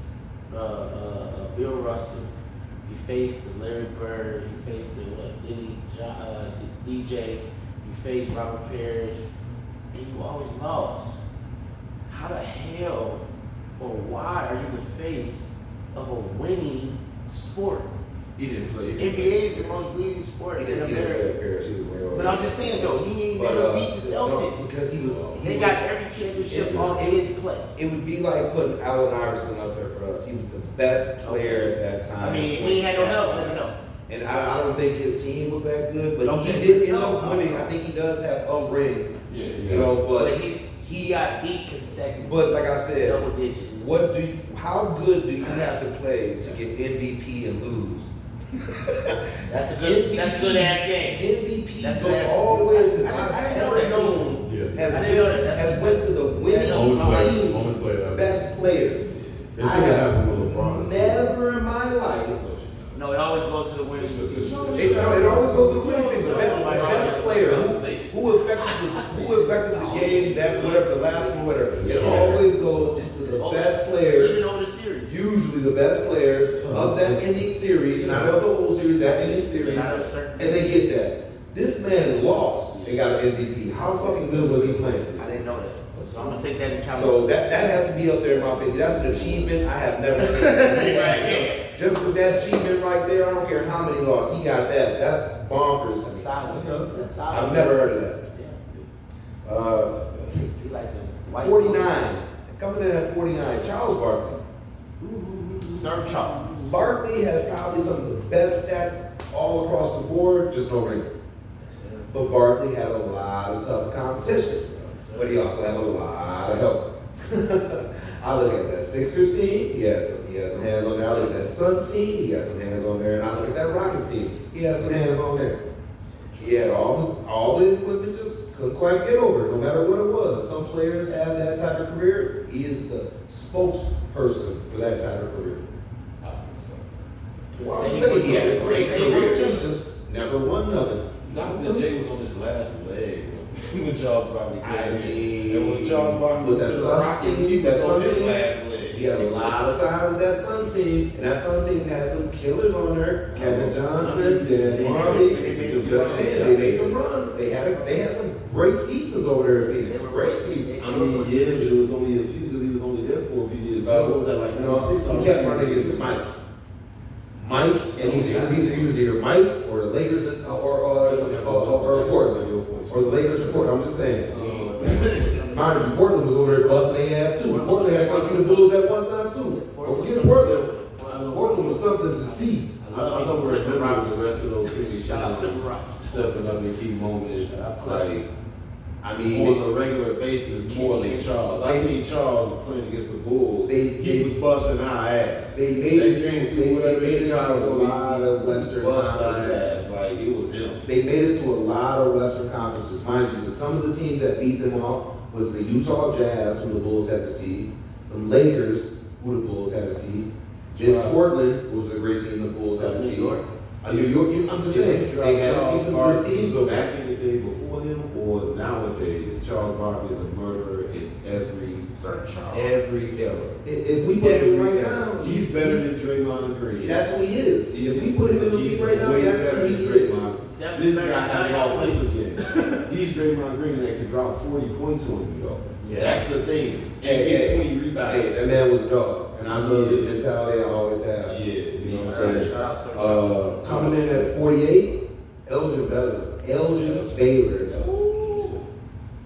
Bill Russell, you faced the Larry Bird, you faced the DJ, you faced Robert Parrish, and you always lost. How the hell or why are you the face of a winning sport?
He didn't play.
NBA is the most leading sport in America.
But
But I'm just saying though, he ain't never beat the Celtics.
Because he was.
They got every championship on his play.
It would be like putting Allen Iverson up there for us. He was the best player at that time.
I mean, if he ain't had no help, let me know.
And I don't think his team was that good, but
Okay.
he did end up winning. I think he does have a ring.
Yeah,
You know,
But
but
he got beat consecutively.
but like I said,
Double digits.
how good do you have to play to get MVP and lose?
That's a good ass game.
MVP
That's
goes
good ass-
always
I didn't know that.
known
Yeah.
has
I didn't know that.
been,
That's
has
a-
went to the winning
Only player,
team,
only player.
best player.
It should have happened with LeBron.
Never in my life.
No, it always goes to the winning team.
It always goes to the winning team. The best player who affected the game, that whatever the last one, whatever. It always goes to the best player.
Even over the series.
Usually the best player of that ending series, not of the whole series, that ending series,
Not of a certain-
and they get that. This man lost and got an MVP. How fucking good was he playing?
I didn't know that. So I'm gonna take that into account.
So that has to be up there in my opinion. That's an achievement I have never seen.
Right.
Just with that achievement right there, I don't care how many lost, he got that. That's bonkers.
That's solid. That's solid.
I've never heard of that.
Yeah. He like this. White
49. Coming in at 49, Charles Barkley.
Sir Charles.
Barkley has probably some of the best stats all across the board, just no ring. But Barkley had a lot of tough competition. But he also had a lot of help. I look at that Sixers team, he has some hands on there. I look at that Suns team, he has some hands on there. And I look at that Rockets team, he has some hands on there. He had all the equipment, just couldn't quite get over it, no matter what it was. Some players have that type of career. He is the spokesperson for that type of career. Well, I'm saying he had a great career, he just never won nothing.
Dr. J was on his last leg when Charles Barkley
I
came in.
mean,
And when Charles Barkley
with
was
that
to the
Suns
Rockets,
team,
he
that
was on
Suns
his
team,
last leg.
he had a lot of time with that Suns team, and that Suns team had some killers on there. Kevin Johnson, Dan Marley, they made some runs. They had some great seasons over there in Phoenix. Great seasons.
I mean, yeah, but it was only a few because he was only there for a few years. But what was that like?
You know, he kept running against Mike. And he was either Mike or the Lakers or Portland. Or the Lakers or Portland. I'm just saying. Mind you, Portland was over there busting their ass too. Portland had come to the Bulls at one time too. Don't forget Portland. Portland was something to see.
I don't remember the rest of those things.
Shout out to Clifford Robertson.
Stepping up in key moments. Like,
I mean,
on a regular basis, more than Charles. I seen Charles playing against the Bulls. He was busting our ass.
they made
whatever
it to a
Chicago,
lot of Western
bust our
conferences.
ass. Like, it was him.
They made it to a lot of Western conferences. Mind you, that some of the teams that beat them off was the Utah Jazz, who the Bulls had to see, the Lakers, who the Bulls had to see, then Portland, who was a great team the Bulls had to see. I'm just saying, they had to see some good teams over
back
there.
in the day before him, or nowadays, Charles Barkley is a murderer in every era.
If we put him right now,
He's better than Draymond Green.
That's who he is. If we put him in the league right now,
way
that's
better
who he
than
is.
Draymond.
Definitely
This
better
guy
than
has
Zion
all this again. He's Draymond Green that can drop 40 points on you, though.
Yeah.
That's the thing. And
Hey,
get 20
Hey,
rebounds.
that man was a dog, and I love his mentality. I always have.
Yeah, you know what I'm saying?
Shout out Sir Charles.
Coming in at 48, Elgin Baylor.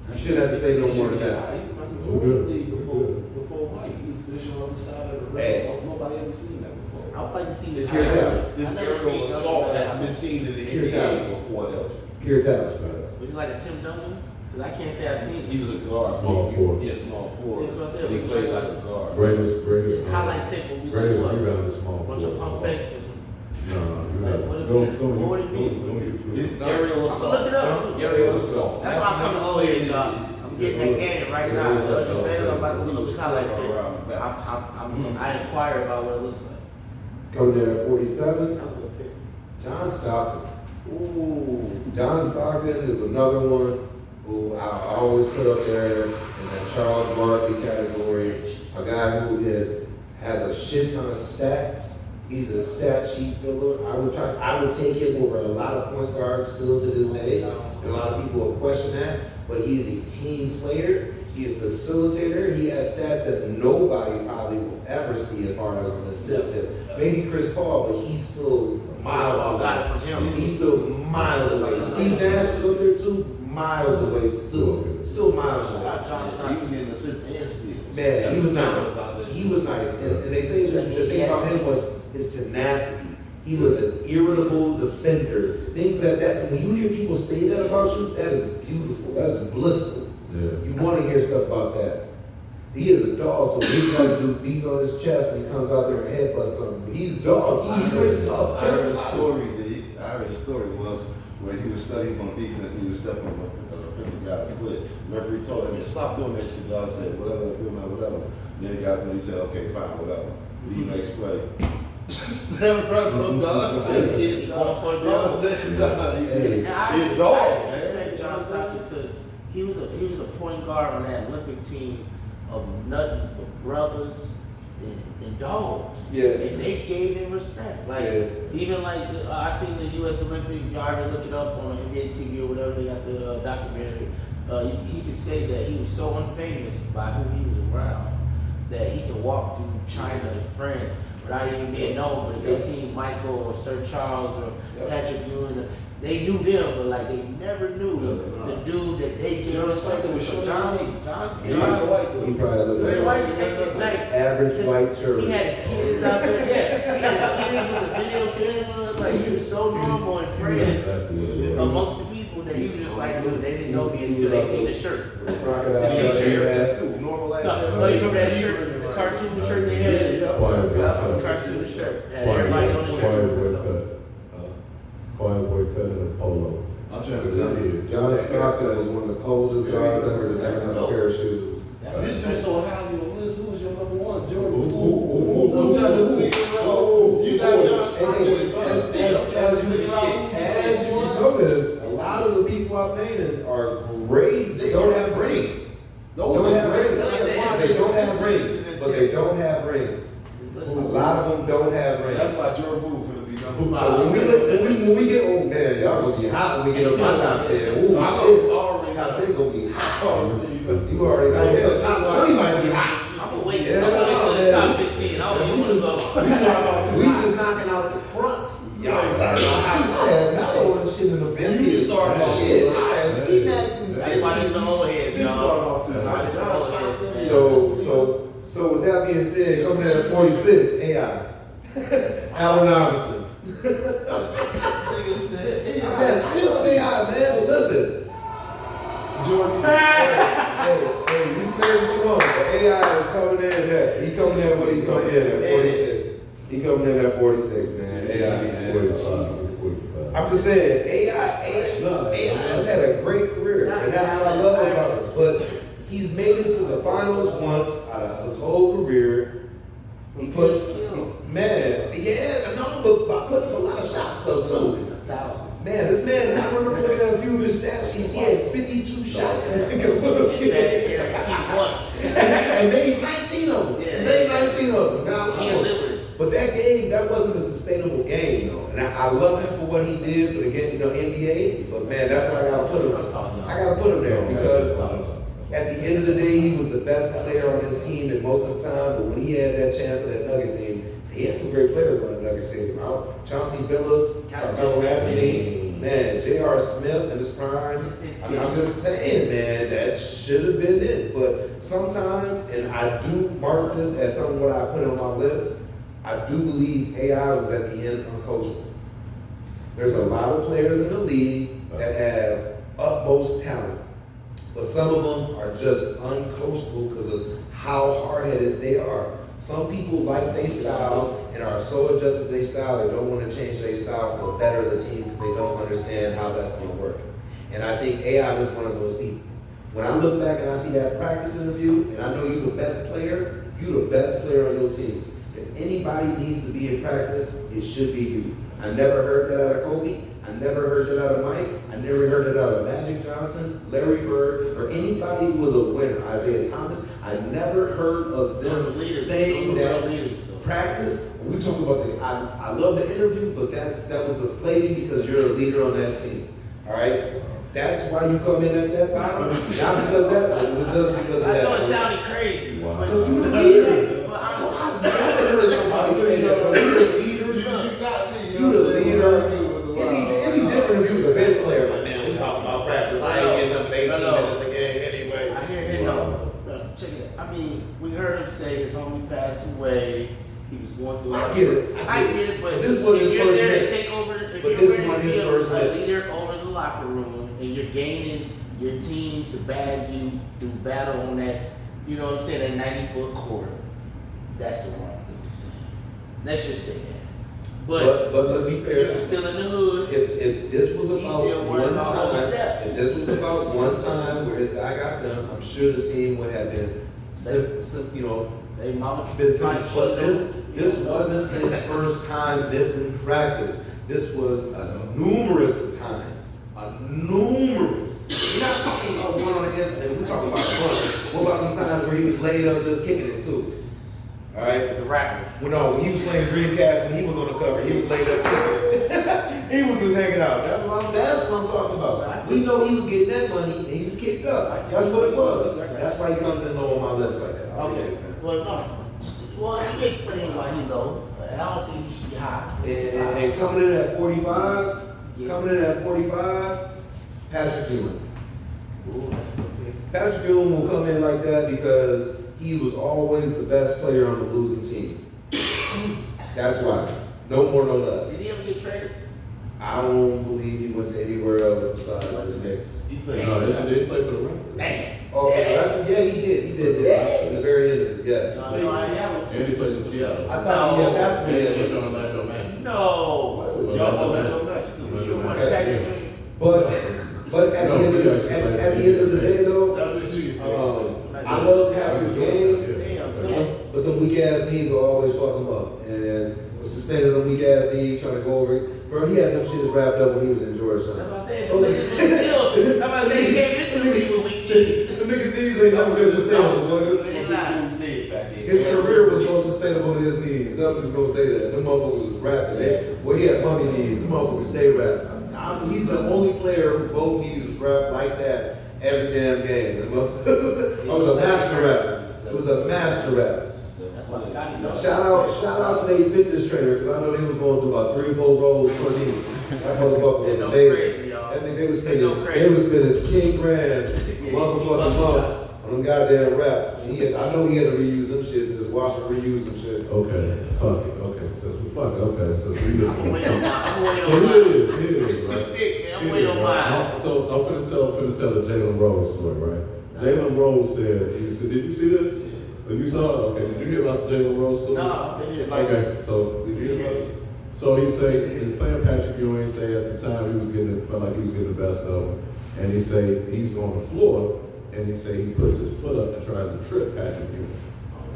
You shouldn't have to say no more than that.
Before Mike, he was finishing on the side of the
Hey.
rim. Nobody ever seen that before.
I would like to see this.
Pure talent.
This
I've never seen
aerial
nothing
assault
like
that
that.
I've been seeing in the
Pure
NBA
talent.
before Elgin.
Pure talent, man.
Was it like a Tim Duncan? Because I can't say I've seen
He
it.
was a guard.
Small forward.
Yeah, small forward.
Yeah, that's what I said.
He played like a guard.
Greatest
Highlight tape will be like
greatest
what?
rebound is small.
Bunch of pump
forward.
fakes and some.
No, you
Like,
got
what
don't
it be? What would it be?
don't get too.
His aerial assault.
Look it up.
Aerial assault.
That's why I'm coming over here, y'all. I'm getting that game right now. Elgin Baylor, I'm about to look up his highlight tape. I inquire about what it looks like.
Coming in at 47,
That was a good pick.
John Stockton.
Ooh.
John Stockton is another one who I always put up there in that Charles Barkley category. A guy who has a shit ton of stats. He's a stat sheet filler. I would take him over a lot of point guards still to this day. And a lot of people will question that. But he's a team player. He's a facilitator. He has stats that nobody probably will ever see as far as an assistant. Maybe Chris Paul, but he's still miles
Paul got it
away.
from him.
He's still miles away. Steve Nash is up there too, miles away. Still miles
Shout
away.
out John
He
Stockton.
was getting assists and steals.
Man, he was nice. He was nice. And they say that the thing about him was his tenacity. He was an irritable defender. Things like that. When you hear people say that about you, that is beautiful. That is blissful.
Yeah.
You want to hear stuff about that. He is a dog, so he's going to do beats on his chest when he comes out there and headbutts something. But he's dog. He brings up.
I heard a story was when he was studying on defense and he was stepping on the offensive guy's foot. The referee told him, stop doing that shit, dog. Said, whatever, whatever. Then he got there, he said, okay, fine, whatever. Leave next play. Stand right on, dog.
He going for the goal.
Hey.
And I respect John Stockton because he was a point guard on that Olympic team of nothing but brothers and dogs.
Yeah.
And they gave him respect. Like
Yeah.
even like I seen the U.S. Olympic. If y'all ever look it up on NBA TV or whatever, they got the documentary. He could say that he was so unfamous by who he was around that he could walk through China and France without even being known. But if they seen Michael or Sir Charles or Patrick Ewing, they knew them, but like they never knew the dude that they gave respect to. So John was
He probably looked
very
like
white. Like
average white
he
tourist.
had his kids out there. Yeah, he had his kids with a video camera. Like he was so normal and friends amongst the people that he was just like, dude, they didn't know me until they seen the shirt.
Crocodile
T-shirt.
hat.
Too, normal like
No, you remember that shirt, the cartoon shirt they had?
Quiet boy
Yeah,
cut.
the cartoon shirt. Had everybody on the
Quiet boy
shirt.
cut. Quiet boy cut and a polo.
I'm trying to tell you.
John Stockton was one of the coldest guards ever to
That's
have a
dope.
pair of shoes.
This dude so high on your list. Who was your number one? Jordan.
Ooh.
I'm trying to figure out. You got John Stockton.
As you notice, a lot of the people I'm naming are great. They don't have rings. Don't have rings. They don't have rings, but they don't have rings. A lot of them don't have rings.
That's why Jordan Poole finna be number
So
five.
when we get, oh man, y'all gonna be hot when we get up my top 10. Ooh, shit. Top 10 gonna be hot. You already know. Hell, top 20 might be hot.
I'm gonna wait till the top 15. I don't even want to go.
We just knocking out the crust. Y'all starting off hot. Now they want shit in the bin.
You started off
Shit.
That's why this the old heads, y'all. That's why this the old heads. man.
So with that being said, coming in at 46, AI. Allen Iverson.
Nigga said,
Man, he's an AI, man. But listen.
Jordan.
Hey, you say what you want, but AI is coming in at, he coming in what he coming in at 46. He coming in at 46, man. AI.
45.
I'm just saying, AI has had a great career, and that's what I love about him. But he's made it to the finals once out of his whole career. He puts, man, yeah, no, but by putting up a lot of shots though too. few of his stat sheets, he had 52 shots.
In that area, he wants.
And made 19 of them.
Yeah.
Made 19 of them. Now,
He delivered.
but that game, that wasn't a sustainable game, though. And I love him for what he did for the game, NBA. But man, that's why I gotta put him. I gotta put him there because at the end of the day, he was the best player on his team and most of the time. But when he had that chance on that Nugget team, he had some great players on the Nugget team. Chauncey Billups, Carmelo Anthony, man, J.R. Smith in his prime. I mean, I'm just saying, man, that should have been it. But sometimes, and I do mark this as something what I put on my list, I do believe AI was at the end uncoachable. There's a lot of players in the league that have utmost talent, but some of them are just uncoachable because of how hard-headed they are. Some people like their style and are so adjusted to their style, they don't want to change their style for the better of the team because they don't understand how that's going to work. And I think AI was one of those people. When I look back and I see that practice interview, and I know you're the best player on your team. If anybody needs to be in practice, it should be you. I never heard that out of Kobe. I never heard that out of Mike. I never heard that out of Magic Johnson, Larry Bird, or anybody who was a winner. Isaiah Thomas. I never heard of
Those are
them
leaders.
saying
Those are real
that
leaders, though.
practice. We talk about I love the interview, but that was deflating because you're a leader on that team. All right. That's why you come in at that bottom. Not because of that, it was just because of
I
that.
know it sounded crazy.
Wow.
But
Because you the leader.
But
I've
honestly,
never heard somebody say that. But you're the leader.
You got me.
You the leader.
It'd
It'd be different if you was a bench player. Like, man, we talking about practice. I ain't getting up 18 minutes a game anyway.
I hear him. No, check it. I mean, we heard him say his homie passed away. He was going through.
I get it.
I get it, but
This was his
if you're
first
there to
miss.
take over, if
But
you're
this
ready
was
to
his
be
first
a
miss.
leader over the locker room, and you're gaining your team to bag you, do battle on that, you know what I'm saying, that 90-foot court, that's the wrong thing to say. Let's just say that.
But let's be
he
fair.
was still in the hood.
If this was
He's
about
still worried
one
about all
time,
his depth.
if this was about one time where his guy got done, I'm sure the team would have been, you know,
They mama
been
tried
simple. But this wasn't his first time missing practice. This was numerous times. Numerous. We're not talking about one on the incident. We're talking about one. What about the times where he was laid up just kicking it too? All right.
the rappers.
When he was playing Dreamcast and he was on the cover, he was laid up kicking it. He was just hanging out. That's what I'm talking about. We know he was getting that money and he was kicked up. That's what it was. That's why he comes in low on my list like that.
Okay. Well, no. Well, he explained why he low. But I don't think he should be high.
And coming in at 45, Patrick Ewing.
Ooh, that's a good pick.
Patrick Ewing will come in like that because he was always the best player on the losing team. That's why. No more, no less.
Did he ever get traded?
I don't believe he went to anywhere else besides the Knicks.
He played.
No, they play for the Raptors.
Damn.
Oh, yeah, he did. At the very end of it, yeah.
No, no, I haven't.
And he plays in Seattle.
I thought, yeah, that's
And he
the
was on Orlando Magic.
No.
Y'all
Y'all
know
let
that.
go back. You sure want
Okay.
Patrick Ewing?
But at the end of the day, though, I love Patrick's game.
Damn,
But the weak ass knees will always fuck him up. And sustaining the weak ass knees, trying to go over it. Bro, he had them shit wrapped up when he was in Georgetown.
That's what I said. Them niggas was still. That's what I said. He came into the league with weak knees.
The nigga knees ain't never been sustainable. Boy.
They lied.
His career was more sustainable than his knees. I'm just gonna say that. Them motherfuckers was wrapped. Well, he had mummy knees. Them motherfuckers stay wrapped. He's the only player who both knees was wrapped like that every damn game. It was a master wrap. It was a master wrap.
That's why Scotty knows.
Shout out to their fitness trainer, because I know they was going through about 3 or 4 rolls per knee. That motherfucker was
They know
amazing.
crazy, y'all.
That nigga, they was
They know
spending,
crazy.
they was spending 10 grand a motherfucking month on them goddamn wraps. I know he had to reuse them shits, just wash and reuse them shit.
Okay, fuck it. Okay, so we fuck it. Okay, so we just.
I'm waiting on mine. I'm waiting
So
on
here
mine.
it is. Here it is.
It's
right?
too thick, man. I'm
Here it
waiting
is,
on
right?
mine.
So I'm finna tell the Jalen Rose story, right? Jalen Rose said, did you see this? You saw it? Okay, did you hear about the Jalen Rose story?
No, I didn't hear.
Okay, so did you hear about it? So he said, his player Patrick Ewing said at the time felt like he was getting the best of him. And he said he was on the floor, and he said he puts his foot up and tries to trip Patrick Ewing.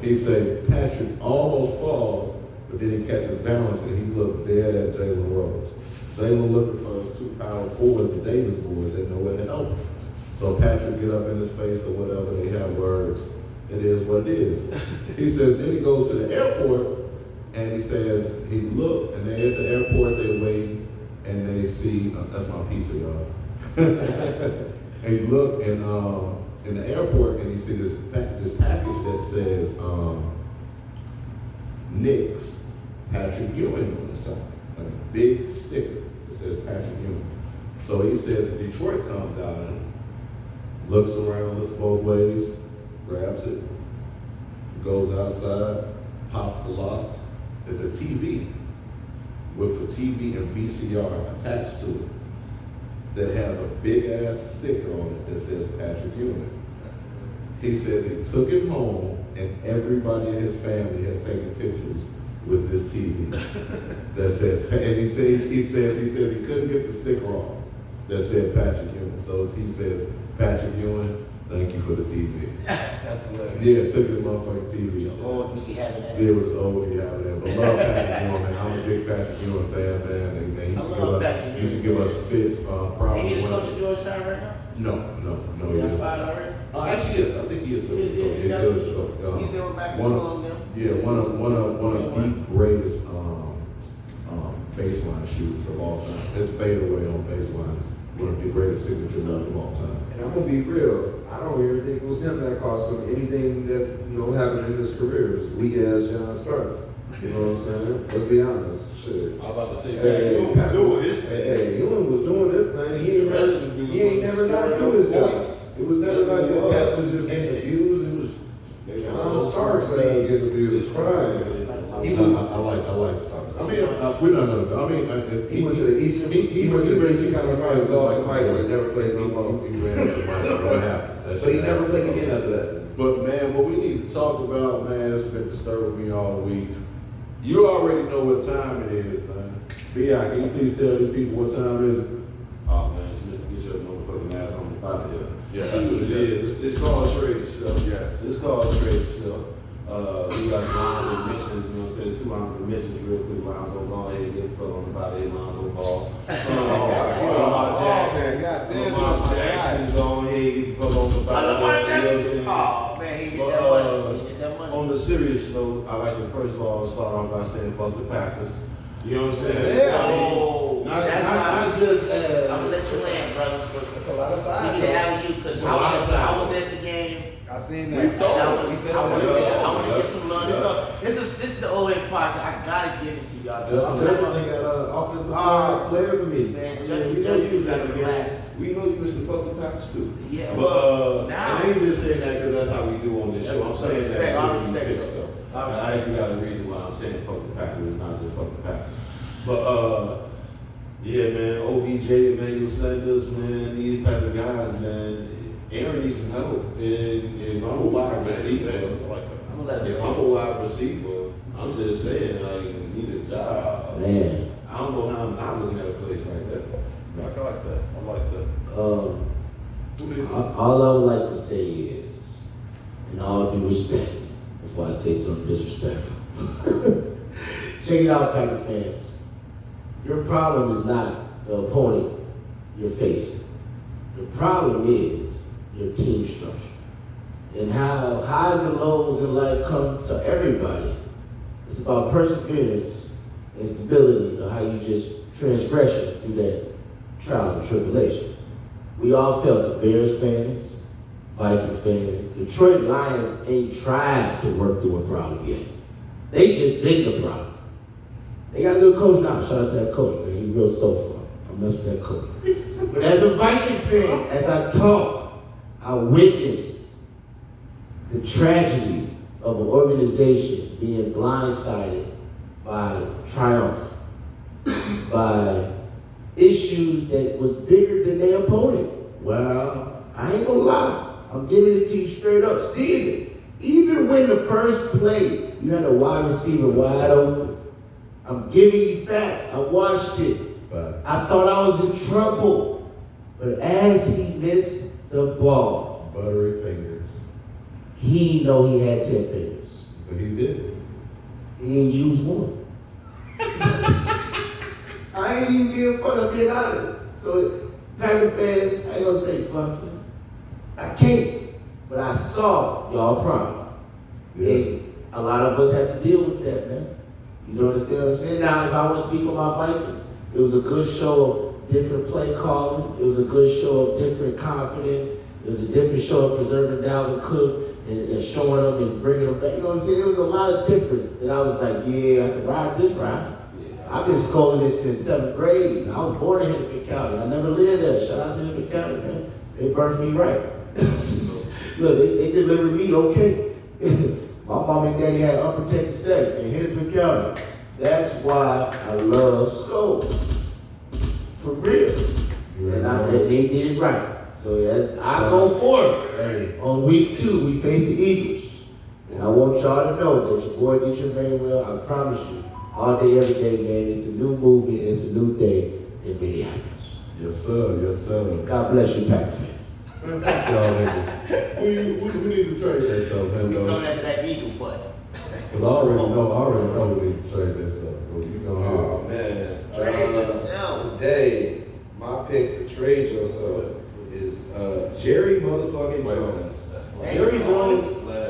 He said Patrick almost falls, but then he catches balance and he looked dead at Jalen Rose. Jalen looking for those two power forwards, the Davis boys, they know where to help. So Patrick get up in his face or whatever, they have words. It is what it is. He says, then he goes to the airport and he says, he looked and they at the airport, they wait and they see, that's my pizza, y'all. And he looked and in the airport and he see this package that says Knicks Patrick Ewing on the side, a big sticker that says Patrick Ewing. So he said Detroit comes out and looks around, looks both ways, grabs it, goes outside, pops the locks. It's a TV with a TV and VCR attached to it that has a big ass sticker on it that says Patrick Ewing. He says he took it home and everybody in his family has taken pictures with this TV that said, and he says he couldn't get the sticker off that said Patrick Ewing. So he says, Patrick Ewing, thank you for the TV.
That's hilarious.
Yeah, took his motherfucking TV.
Old me having that.
It was old, yeah, but love Patrick Ewing, man. I'm a big Patrick Ewing fan, man. And
I love Patrick
he used to
Ewing,
give us fits, probably.
Ain't he the
when-
coach of Georgetown right now?
No,
He got
he
fired already?
actually, yes, I think he is.
Yeah,
He's
that's
still-
what he's there with Mac
one
Control
of-
and them.
Yeah, one of the greatest baseline shooters of all time. His fadeaway on baseline is one of the greatest signature moves of all time.
And I'm gonna be real, I don't even think it was him that cost him anything that, happened in his career. It was weak ass John Starks. You know what I'm saying? Let's be honest. Shit.
I'm about to say,
Hey,
you don't do it.
Hey, Ewing was doing this thing. He ain't never not do his job. It was never like that. That was just getting abused. It was John Starks getting abused, crying. He
I like Starks. I mean, we're not gonna. I mean,
He went to the Eastern. He went to the Eastern Conference Finals. Lost to Michael. He never played no more.
He ran into Michael. What happened?
But he never played again after that.
But man, what we need to talk about, man, it's been disturbing me all week. You already know what time it is, man. B.I., can you please tell these people what time it is?
Oh man, she just get your motherfucking ass on the out of here.
Yeah,
That's what it is. It's called trade stuff.
Yes.
It's called trade stuff. We got some honorable mentions, you know what I'm saying? 2 honorable mentions real quick. Lonzo Ball, hey, get the fuck on the body, Lonzo Ball. Lamar Jackson. Lamar Jackson's on, hey, get the fuck on the body. You know what I'm saying?
Oh, man, he get
But,
that money. He get that money.
On the serious note, I like to first of all start off by saying fuck the Packers. You know what I'm saying?
Oh,
Not
that's
not
why
just as.
I was at your land, brother.
That's a lot of
Give
side.
me the alley because I was at the game.
I seen
We
that.
told
I
him.
want to get some love. This is the OA podcast. I gotta give it to y'all.
Justin Jefferson got an offensive player for me.
Man,
We
Justin
know you
Jefferson
was
got
at
to
the
relax.
game. We know you was the fucking Packers too.
Yeah,
But
now-
I ain't just saying that because that's how we do on this
That's
show. I'm
some
saying
respect.
that
I
because we
respect
fix
it.
stuff.
I
And I
respect
actually got a reason why I'm saying fuck the Packers. It's not just fuck the Packers. But yeah, man, OBJ, Emmanuel Sanders, man, these type of guys, man. Aaron needs some help. And if I'm a wide receiver,
I'm gonna let
if
it
I'm
go.
a wide receiver, I'm just saying, like, you need a job.
Man,
I don't know how I'm not looking at a place like that.
I like that. I like that.
all I would like to say is, in all due respect, before I say something disrespectful, check it out, Packer fans. Your problem is not the opponent you're facing. The problem is your team structure and how highs and lows in life come to everybody. It's about perseverance and stability, how you just transgression through that trials and tribulations. We all felt the Bears fans, Viking fans, Detroit Lions ain't tried to work through a problem yet. They just been the problem. They got a good coach now. Shout out to that coach, man. He real soulful. I mess with that coach. But as a Viking fan, as I talk, I witnessed the tragedy of an organization being blindsided by triumph, by issues that was bigger than their opponent. Well, I ain't gonna lie. I'm giving it to you straight up, seeing it. Even when the first play, you had a wide receiver wide open. I'm giving you facts. I watched it.
Right.
I thought I was in trouble. But as he missed the ball,
Buttery fingers.
he know he had 10 fingers.
But he did.
He ain't used one. I ain't even being funny, I'm being honest. So, Packer fans, I ain't gonna say fuck you. I can't, but I saw y'all problem.
Yeah.
And a lot of us have to deal with that, man. You know what I'm saying? Now, if I want to speak on my Vikings, it was a good show of different play calling. It was a good show of different confidence. It was a different show of preserving Dalvin Cook and showing them and bringing them back. You know what I'm saying? It was a lot of different. And I was like, yeah, I can ride this ride. I've been scolding this since 7th grade. I was born in Hennepin County. I never lived there. Shout out to Hennepin County, man. They birthed me right. Look, they delivered me okay. My mom and daddy had unprotected sex in Hennepin County. That's why I love school. For real. And they did it right. So yes, I go for it. On week 2, we face the Eagles. And I want y'all to know that your boy did your name well. I promise you. All day, every day, man. It's a new movement. It's a new day in Minneapolis.
Yes, sir. Yes, sir.
God bless you, Packer fan.
Man, fuck y'all niggas. We need to trade that stuff, man.
We
though.
coming after that eagle butt.
Cause I already know we need to trade that stuff. Bro. You know
Oh
how.
man.
Trade yourself.
Today, my pick for trade yourself is Jerry motherfucking Jones.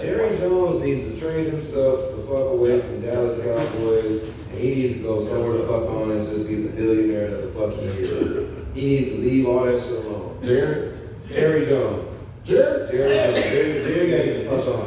Jerry Jones needs to trade himself the fuck away from Dallas Cowboys, and he needs to go somewhere the fuck on and just be the billionaire that the fuck he is. He needs to leave all that shit alone. Jerry Jones. Jerry gotta get the fuck on.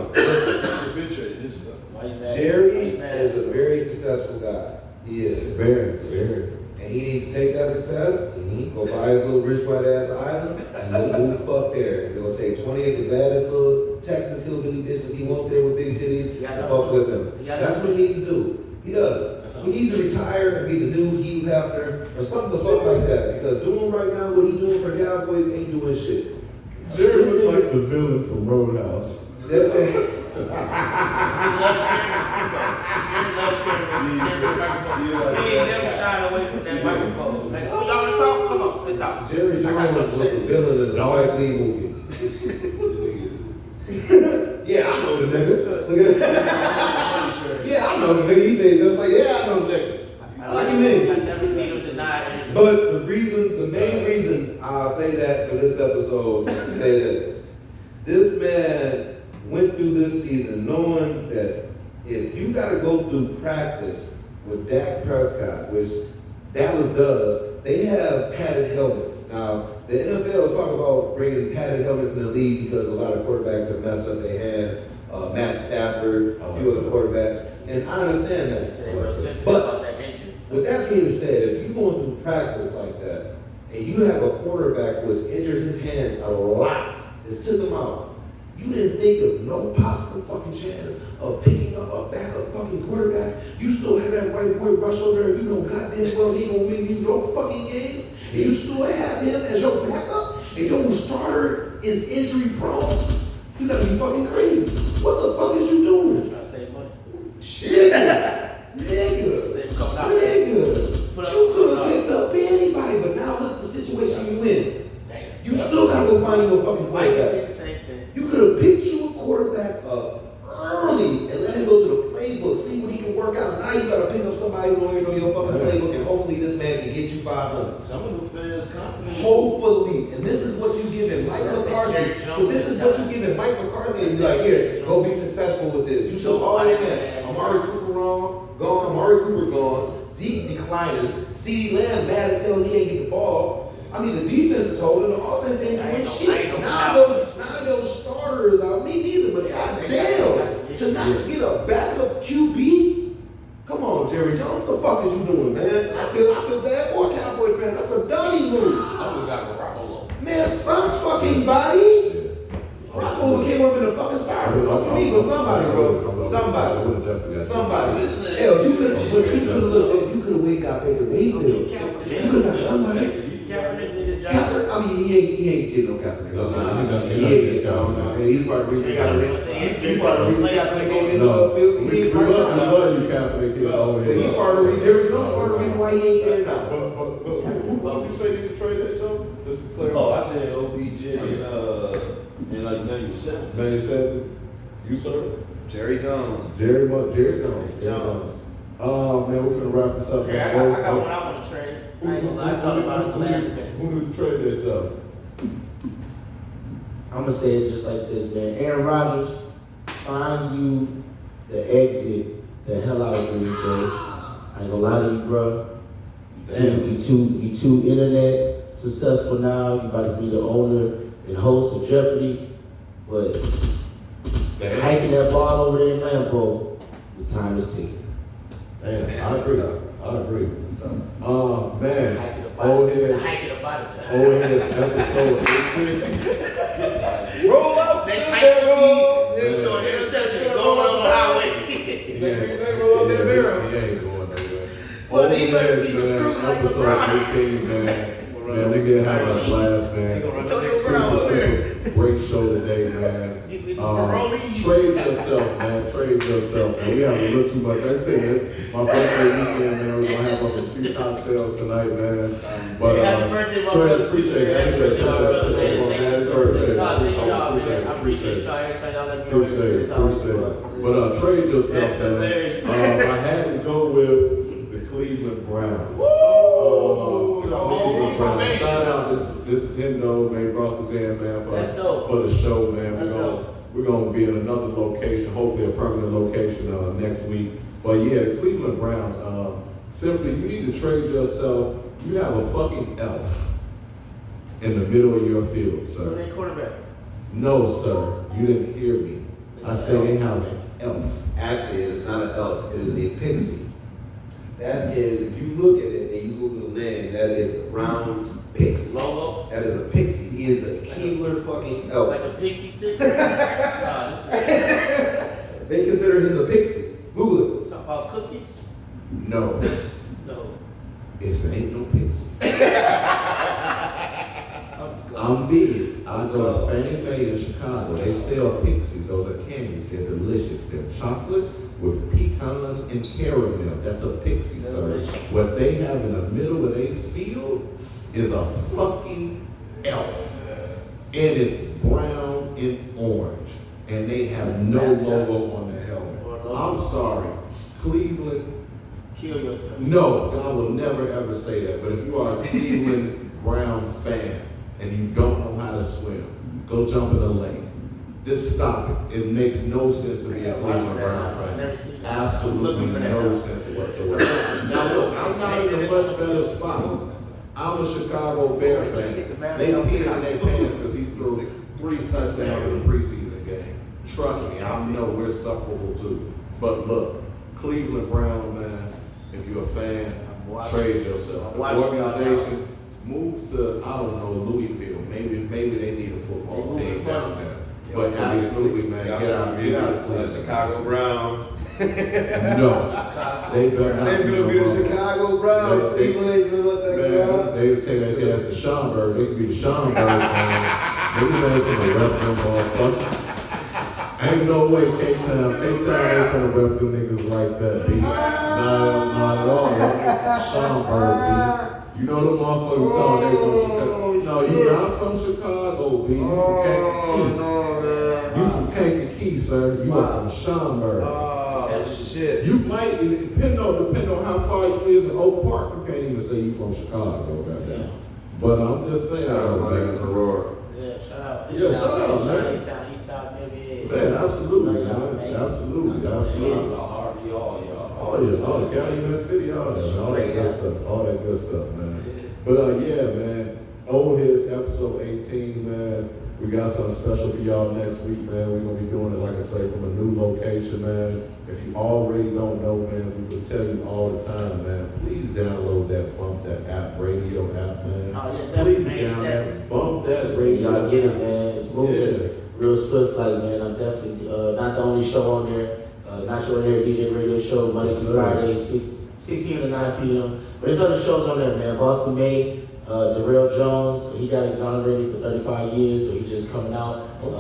Why you mad?
Jerry is a very successful guy. He is.
Very.
And he needs to take that success, go buy his little rich white ass island, and go move the fuck there. And go take 20 of the baddest little Texas hillbilly bitches he wants there with big titties and fuck with him. That's what he needs to do. He does. He needs to retire and be the new Hugh Hefner or something the fuck like that. Because doing right now what he doing for Cowboys ain't doing shit.
Jerry looks like the villain from Roadhouse.
He ain't never shied away from that microphone. Like, oh, y'all wanna talk? Come on, let's talk.
Jerry
I got
Jones
something
was
to
the
say.
villain in the Spike Lee movie. Yeah, I know the nigga. Look at that. Yeah, I know the nigga. He said just like, yeah, I know the nigga. Like you mean?
I never seen him deny anything.
But the main reason I'll say that for this episode is to say this. This man went through this season knowing that if you gotta go through practice with Dak Prescott, which Dallas does, they have padded helmets. Now, the NFL is talking about bringing padded helmets in the league because a lot of quarterbacks have messed up their hands. Matt Stafford, a few other quarterbacks, and I understand that.
So they real sensitive
But
about that injury.
with that being said, if you're going through practice like that, and you have a quarterback who has injured his hand a lot, it's took him out, you didn't think of no possible fucking chance of picking up a backup fucking quarterback. You still have that white boy rush over there, you know goddamn well he gonna win you no fucking games, and you still have him as your backup, and your starter is injury prone. You gotta be fucking crazy. What the fuck is you doing?
Trying to save money.
Shit. Nigga.
Save coming out.
Nigga.
Put up-
You could
put up.
have picked up anybody, but now look at the situation you in.
Damn.
You still gotta go find you a fucking
Vikings did
quarterback.
the same thing.
You could have picked you a quarterback up early and let him go to the playbook, see what he can work out. Now you gotta pick up somebody who don't even know your fucking playbook, and hopefully this man can get you 500.
Some of the fans confident.
Hopefully, and this is what you give him, Mike
That's the
McCarthy.
Jerry Jones
But this is what you give him, Mike McCarthy, and be like, here, go be successful with this. You show all that man. Amari Cooper gone, Amari Cooper gone, Zeke declining, CeeDee Lamb mad as hell he can't get the ball. I mean, the defense is holding, the offense ain't doing shit. Now those starters out, me neither, but goddamn, to not get a backup QB. Come on, Jerry Jones, what the fuck is you doing, man? I feel bad for a Cowboy fan. That's a dummy move.
I would got Garoppolo.
Man, some fucking body. Garoppolo came up in the fucking starter. Not me, but somebody, bro. Somebody. Hell, you could have went got Baker Mayfield. You could have got somebody.
Kaepernick did a job.
Kaepernick, I mean, he ain't getting no Kaepernick. He ain't getting no. He's part of the reason Kaepernick. He's part of the reason Kaepernick ain't in the field. He ain't right now. He's part of the reason. Jerry Jones part of the reason why he ain't there now.
What you say you need to trade that show? Just to clear
Oh,
up.
I said OBJ and like now you said.
Man said, you sir?
Jerry Jones.
Jerry Jones.
Jones.
Oh man, we're gonna wrap this up.
Okay, I got one I want to trade. I ain't gonna lie, I thought about it the last minute.
Who need to trade this up?
I'm gonna say it just like this, man. Aaron Rodgers, find you the exit the hell out of Green Bay. I ain't gonna lie to you, bro. You too internet successful now. You about to be the owner and host of Jeopardy, but hiking that ball over there in Lambeau, the time is ticking.
Damn, I agree. Man,
Hiking
old
about
head,
it. Hiking about it.
episode 18.
Roll out.
Next hike will be, you know, interception, going on the highway.
They roll out that barrel.
He ain't going nowhere.
Well,
Old
he better
heads,
be
man,
recruiting like
episode
LeBron.
18, man. Man, we get have a blast, man.
Antonio Brown over there.
Great show today, man. Trade yourself, man. Trade yourself, man. We have a little too much. That's it. It's my birthday weekend, man. We're gonna have up a few cocktails tonight, man. But
Happy birthday, my
Trey,
brother.
appreciate it.
Happy birthday, my brother, man.
Happy
Thank
birthday.
you. Nah, thank y'all, man. I
Appreciate
appreciate
it.
y'all every time y'all let me on.
Appreciate it.
It's always
Appreciate
fun.
it. But trade yourself,
That's hilarious.
man. I had to go with the Cleveland Browns.
Woo! The whole formation.
Shout out, this is Hendo, man, brought us in, man,
That's dope.
for the show, man.
That's dope.
We're gonna be in another location, hopefully a permanent location next week. But yeah, the Cleveland Browns, simply you need to trade yourself. You have a fucking elf in the middle of your field,
Who
sir.
they quarterback?
No, sir, you didn't hear me. I said they have an elf.
Actually, it is not an elf, it is a pixie. That is, if you look at it and you Google the name, that is the Browns pixie.
Logo?
That is a pixie. He is a killer fucking elf.
Like a pixie stick? Nah, this
They consider him a pixie. Google it.
is talk about cookies?
No,
No.
it ain't no pixie. I'm big. I go to Fannie Mae in Chicago. They sell pixies. Those are candies. They're delicious. They're chocolate with pecans and caramel. That's a pixie, sir.
Delicious.
What they have in the middle of their field is a fucking elf. It is brown and orange. And they have no logo on the helmet. I'm sorry. Cleveland.
Kill yourself.
No, I will never ever say that. But if you are a Cleveland Brown fan and you don't know how to swim, go jump in the lake. Just stop it. It makes no sense to be a Cleveland Brown
I've
fan.
never seen that.
Absolutely
I'm looking for that
no
now.
sense whatsoever. Now look, I'm not in a much better spot. I'm a Chicago Bear
Wait till you
fan.
get the mask
They
off.
see it in their pants because he threw 3 touchdowns in the preseason game. Trust me, I know we're sufferable too. But look, Cleveland Brown, man, if you're a fan,
I'm watching.
trade yourself.
I'm watching
Organization, move to, I don't know, Louisville. Maybe they need a football
They
team
moving
down
fun.
there. But absolutely, man, get out of Cleveland.
Chicago Browns.
No, they better not.
They gonna be the Chicago Browns.
They-
People ain't gonna let that go
Man,
out.
they would take that ass to Schaumburg. They could be the Schaumburg, man. Niggas ain't finna rep them motherfuckers. Ain't no way K-Town ain't finna rep them niggas like that, B. Not at all. Schaumburg, B. You know the motherfuckers talking they from Chicago. No, you not from Chicago, B. You from Kankakee. You from Kankakee, sir. You are from Schaumburg.
Oh, shit.
You might, depending on how far you is in Oak Park, you can't even say you from Chicago, goddamn. But I'm just saying,
Shout out to my niggas
man.
Aurora.
Yeah, shout out.
Yeah, shout out, man.
Anytime, East South, baby.
Man, absolutely,
Love y'all,
man.
man.
Absolutely,
I know she is.
absolutely.
Harvey, all y'all.
Oh, yes, all the county in the city, all that, man. All that good stuff, all that good stuff, man. But yeah, man, Old Heads episode 18, man. We got something special for y'all next week, man. We're gonna be doing it, like I say, from a new location, man. If you already don't know, man, we will tell you all the time, man. Please download that Bump That app, radio app, man.
Oh, yeah, definitely,
Please
man.
download Bump That
Hey,
radio.
y'all get it, man. It's moving real swift, like, man. I'm definitely not the only show on there. Not your ordinary DJ radio show, Monday through Friday, 6 p.m. to 9 p.m. But there's other shows on there, man. Boston May, Darrell Jones, he got exonerated for 35 years, so he's just coming out out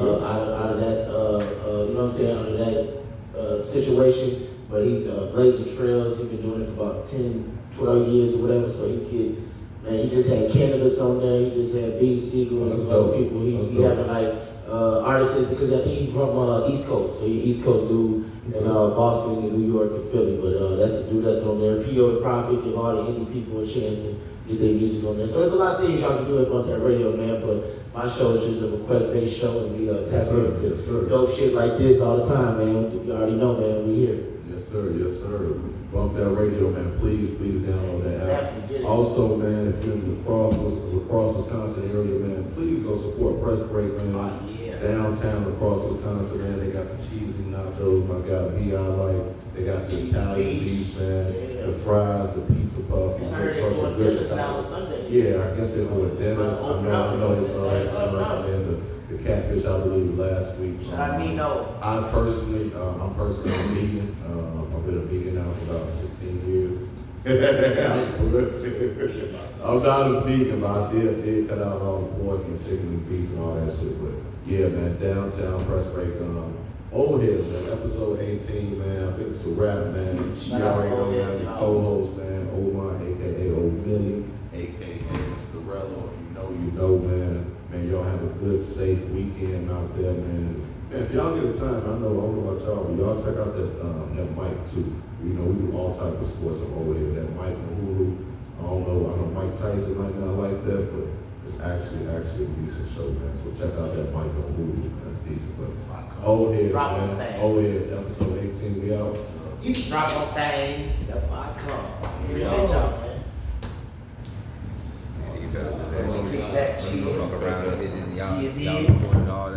of that, you know what I'm saying, out of that situation. But he's blazing trails. He's been doing it for about 10, 12 years or whatever. So he just had cannabis on there. He just had Beef Siegel and some other people. He having like artists because I think he's from East Coast. So he East Coast dude in Boston and New York and Philly. But that's the dude that's on there. P.O. and Prophet give all the indie people a chance to get their music on there. So there's a lot of things y'all can do about that radio, man, but my show is just a request-based show, and we tap into dope shit like this all the time, man. You already know, man, we here.
Yes, sir. Yes, sir. Bump that radio, man. Please download that app.
Definitely get it.
Also, man, if you're in the lacrosse, Wisconsin area, man, please go support Press Break, man.
Oh, yeah.
Downtown lacrosse, Wisconsin, man. They got the cheesy nachos. My guy B.I. like. They got the
Cheesy
Italian
beef.
beef, man.
Yeah.
The fries, the pizza puff.
And I heard they
First
doing
good
dinners now on
time.
Sunday.
Yeah, I guess they're doing dinners.
About to
I
open
know,
up.
I know it's
Open up.
and the catfish, I believe, last week.
Shout out Nino.
I'm personally a vegan. I've been a vegan now for about 16 years. I'm not a vegan, but I did cut out all the pork and chicken and beef and all that shit. But yeah, man, downtown Press Break, Old Heads, man, episode 18, man. I think it's a wrap, man.
Shout out to Old Heads,
man.
y'all.
Co-host, man, Omar, aka Old Millie, aka Mr. Rello. If you know, man. Man, y'all have a good, safe weekend out there, man. Man, if y'all get a time, I don't know about y'all, but y'all check out that mic too. You know, we do all types of sports over here. That Mike on Hulu. I know Mike Tyson might not like that, but it's actually a decent show, man. So check out that Mike on Hulu. That's decent. But Old Heads,
Drop on
man.
things.
Old Heads, episode 18, we out.
You drop on things. That's why I come. Appreciate y'all, man.
He said
Kick that shit.
fuck around and hit it, y'all,
You
y'all
did.
recorded all